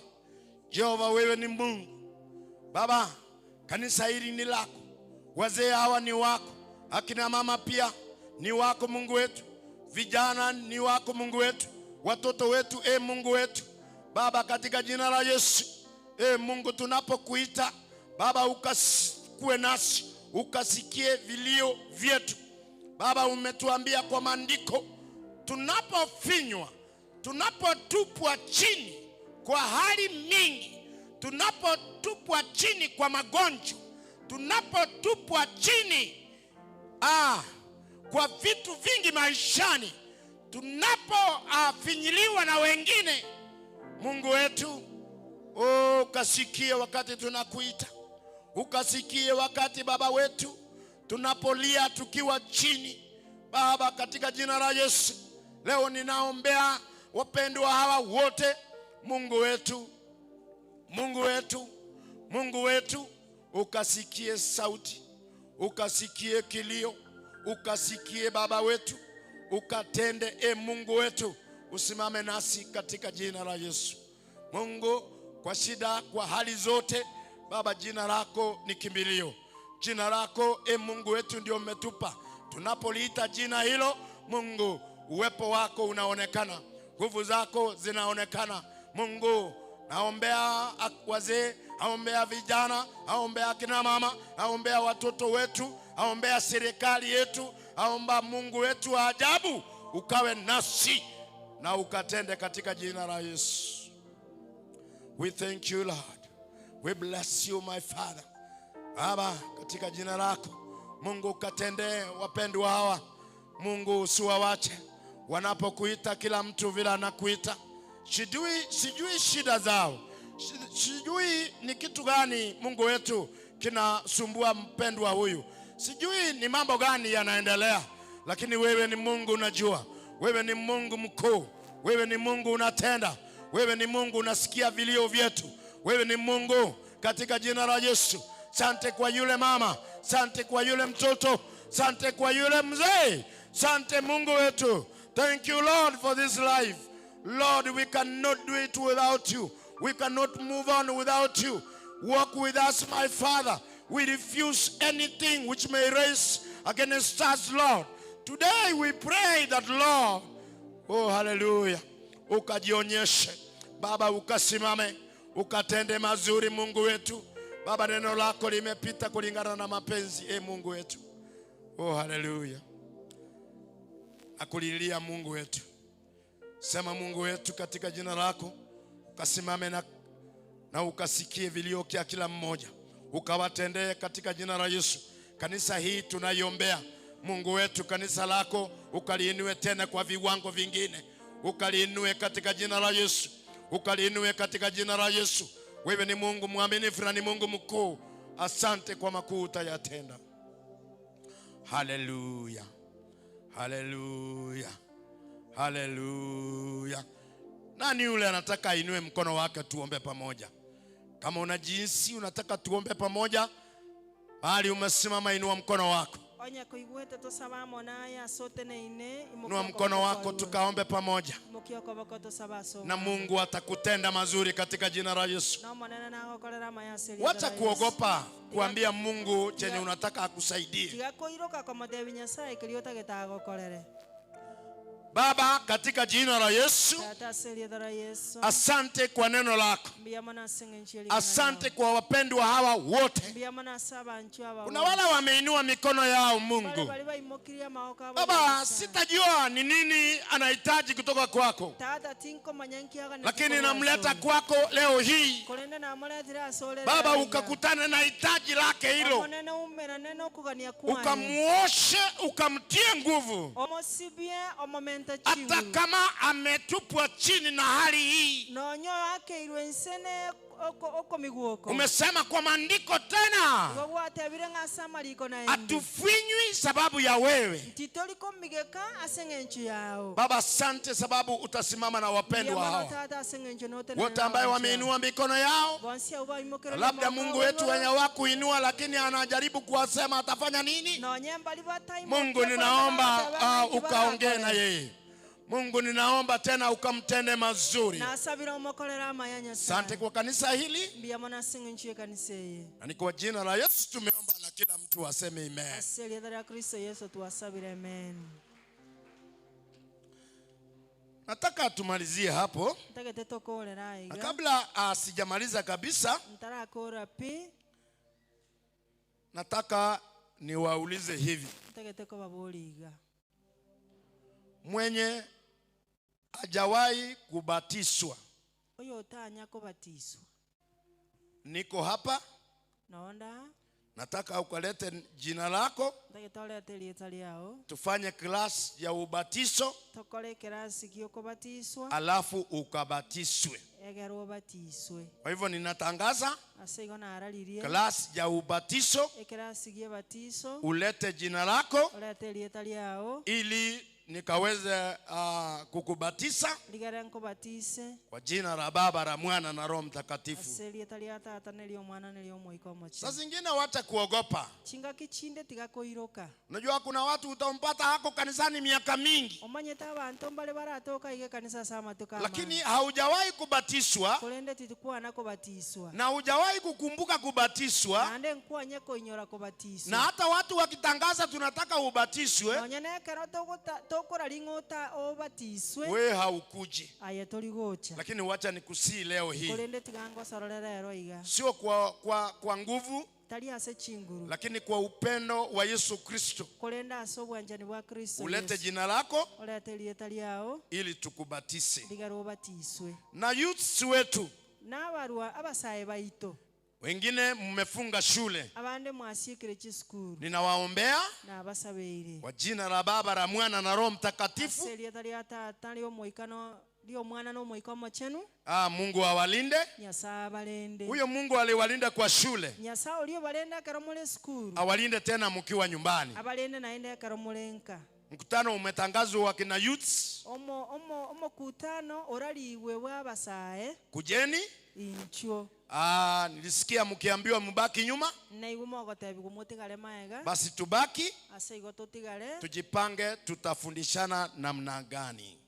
Jehova, wewe ni Mungu. Baba, kanisa hili ni lako. Wazee hawa ni wako. Akina mama pia ni wako Mungu wetu. Vijana ni wako Mungu wetu. watoto wetu, Mungu wetu. Baba, katika jina la Yesu, Mungu, tunapokuita Baba, ukakue nasi, ukasikie vilio vyetu. Baba, umetuambia kwa maandiko, tunapofinywa, tunapotupwa chini kwa hali mingi, tunapotupwa chini kwa magonjwa, tunapotupwa chini kwa vitu vingi maishani, tunapofinyiliwa na wengine, Mungu wetu, ukasikie wakati tunakuita. Ukasikie wakati Baba wetu tunapolia tukiwa chini. Baba, katika jina la Yesu, leo ninaombea wapendwa hawa wote. Mungu wetu, Mungu wetu, Mungu wetu, ukasikie sauti, ukasikie kilio, ukasikie Baba wetu, ukatende. Mungu wetu, usimame nasi katika jina la Yesu. Mungu, kwa shida, kwa hali zote Baba, jina lako ni kimbilio. Jina lako Mungu wetu ndio umetupa. Tunapoliita jina hilo, Mungu, uwepo wako unaonekana, nguvu zako zinaonekana. Mungu, naombea wazee, naombea vijana, naombea kina mama, naombea watoto wetu, naombea serikali yetu. Naomba Mungu wetu wa ajabu ukawe nasi na ukatende katika jina la Yesu. We thank you, Lord. We bless you, my Father. Baba, katika jina lako Mungu, ukatende wapendwa hawa. Mungu, usiwawache wanapokuita, kila mtu vile anakuita. Sijui shida zao, sijui ni kitu gani Mungu wetu kinasumbua mpendwa huyu, sijui ni mambo gani yanaendelea, lakini wewe ni Mungu unajua. Wewe ni Mungu mkuu, wewe ni Mungu unatenda, wewe ni Mungu unasikia vilio vyetu. Wewe ni Mungu, katika jina la Yesu. Sante kwa yule mama, sante kwa yule mtoto, sante kwa yule mzee, sante Mungu wetu. Thank you, Lord, for this life. Lord, we cannot do it without you. We cannot move on without you. Walk with us, my Father. We refuse anything which may raise against us, Lord. Today we pray that, Lord, oh hallelujah, ukajionyeshe Baba, ukasimame, ukatende mazuri Mungu wetu. Baba, neno lako limepita kulingana na mapenzi, Mungu wetu. Oh hallelujah. Nakulilia Mungu wetu. Sema Mungu wetu, katika jina lako ukasimame na ukasikie vilio vya kila mmoja, ukawatendee katika jina la Yesu. Kanisa hii tunaiombea Mungu wetu, kanisa lako ukaliinue tena kwa viwango vingine, ukaliinue katika jina la Yesu, ukaliinue katika jina la Yesu. Wewe ni Mungu mwaminifu na ni Mungu mkuu. Asante kwa makuu utayatenda. Hallelujah, hallelujah, hallelujah. Nani yule anataka ainue mkono wake tuombe pamoja? Kama unajihisi unataka tuombe pamoja, bali umesimama, inua mkono wako. Inua mkono wako tukaombe pamoja, na Mungu atakutenda mazuri katika jina la Yesu. Wacha kuogopa kuambia Mungu chenye unataka akusaidie. Baba, katika jina la Yesu, asante kwa neno lako. Asante kwa wapendwa hawa wote. Kuna wale wameinua mikono yao Mungu. Baba, sitajua ni nini anahitaji kutoka kwako, lakini namleta kwako leo hii. Baba, ukakutane na hitaji lake hilo, ukamuoshe, ukamtie nguvu. Hata kama ametupwa chini na hali hii, umesema kwa maandiko tena, atufinywi sababu ya wewe. Baba, asante sababu utasimama na wapendwa hawa wote ambao wameinua mikono yao. Labda Mungu wetu wenye wakuinua lakini anajaribu kuwasema atafanya nini. Mungu, ninaomba ukaongee na yeye. Mungu, ninaomba tena ukamtende mazuri. Asante kwa kanisa hili, na ni kwa jina la Yesu tumeomba, na kila mtu aseme amen. nataka tumalizie hapo. Ntagete tokorera Na iga. kabla sijamaliza kabisa, Ntarakora pi. nataka niwaulize hivi. Ntagete ko baboliga. Mwenye hajawahi kubatizwa, Oyo otanya kubatiswa. niko hapa, Naonda. nataka ukalete jina lako, Ntagete olete lieta liao. tufanye class ya ubatizo, Tokore kirasi kiyokubatiswa. alafu ukabatizwe. Egera obatiswe. Kwa hivyo ninatangaza Aseigo nararirie. class ya ubatizo, Ekirasi gyebatiso. ulete jina lako Olete lieta liao. ili nikaweze kukubatiza Ligere nkubatise. kwa jina la Baba, la Mwana na Roho Mtakatifu. Ase lieta lia tata nelio mwana nelio moiko mochi. Saa zingine wacha kuogopa. Chinga kichinde tigakoiroka. Unajua kuna watu utampata hako kanisani miaka mingi, Omanyete abantu mbale baratoka ige kanisa sama tukama. lakini haujawahi kubatizwa Kolende titukwana kubatiswa. na hujawahi kukumbuka kubatizwa, Nande nkwanye koinyora kubatiswa. na hata watu wakitangaza tunataka ubatizwe, Nonyene kero tokora lingota obatiswe. we haukuji. Aye toligocha. Lakini wacha nikusii leo hii, Kolende tigango sororero iga. sio kwa nguvu, Tali ase chinguru. lakini kwa upendo wa Yesu Kristo. Kolenda aso bwanjani bwa Kristo. Ulete Yesu. jina lako Olete lieta liao. ili tukubatise. Ligaro obatiswe. Na youths wetu N'abarwa abasaye baito. wengine mmefunga shule, Abande mwasiekere chisukuru. ninawaombea N'abasabeire. kwa jina la Baba, la Mwana na Roho Mtakatifu. Ase lieta lia tata lio moikano lio mwana no moikamo chenu. Mungu awalinde. Nyasaye abalende. Huyo Mungu aliwalinda kwa shule, Nyasaye olio balende kero mule skuru. awalinde tena mkiwa nyumbani. Abalende naende kero mulenka. Mkutano umetangazwa wa kina youths, Omo kutano oraliwe wabasaye. kujeni. Incho. Nilisikia mkiambiwa mbaki nyuma, Naigu mogotebi kumutigale maega. basi tubaki Ase igo totigale. tujipange, tutafundishana namna gani.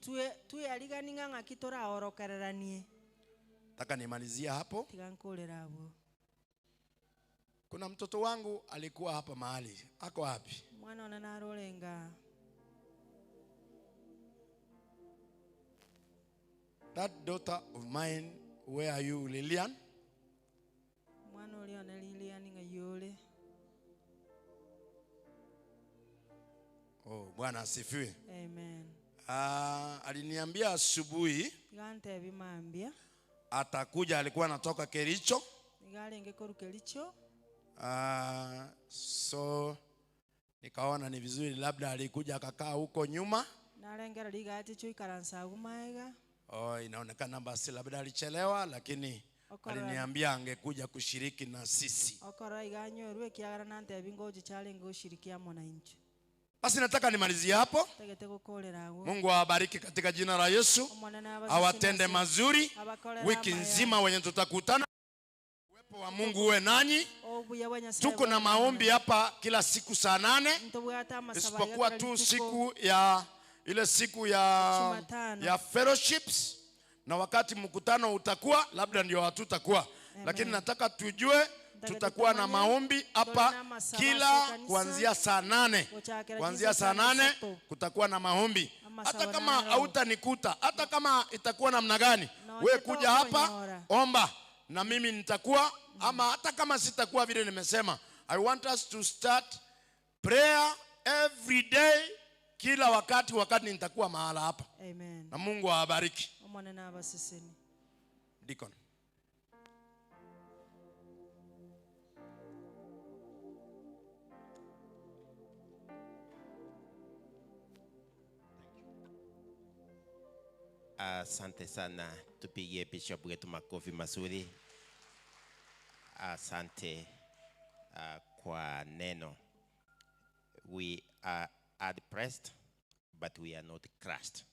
Tuye aligani nganga kitora orokereranie. Nataka nimalizia hapo. Tigankolera abo. Kuna mtoto wangu alikuwa hapa mahali, ako wapi? Mwana ona narolenga. That daughter of mine, where are you, Lilian? Mwana oli ona Lilian ngayole. Oh, Bwana asifiwe. Amen. Aliniambia asubuhi Gante bimambia. atakuja, alikuwa anatoka Kericho. Igale ngekoruke licho. So nikaona ni vizuri labda alikuja akakaa huko nyuma. Nalengera ligati cyo ikaransa gumaega. Inaonekana basi labda alichelewa, lakini Okora. aliniambia angekuja kushiriki na sisi. Okora iganyorwe kiagara nante bingoje chale ngoshirikia mwananchi. Basi nataka nimalizie hapo. Tegete gukolera abo. Mungu awabariki katika jina la Yesu, awatende mazuri wiki nzima wenye tutakutana. Uwepo wa Mungu uwe nanyi. Tuko na maombi hapa kila siku saa 8, isipokuwa tu siku ya ile siku ya fellowships, na wakati mkutano utakuwa labda ndio hatutakuwa, lakini nataka tujue tutakuwa na maombi hapa kila kuanzia saa 8. Kuanzia saa 8 kutakuwa na maombi. Hata kama hautanikuta, hata kama itakuwa namna gani, we kuja hapa omba na mimi nitakuwa, ama hata kama sitakuwa vile nimesema. I want us to start prayer every day, kila wakati nitakuwa mahala hapa. Amen. Na Mungu awabariki. Omwana n'abaseseni. Deacon. Asante sana, tupigie Bishop wetu makofi mazuri. Asante kwa neno. We are hard pressed, but we are not crushed.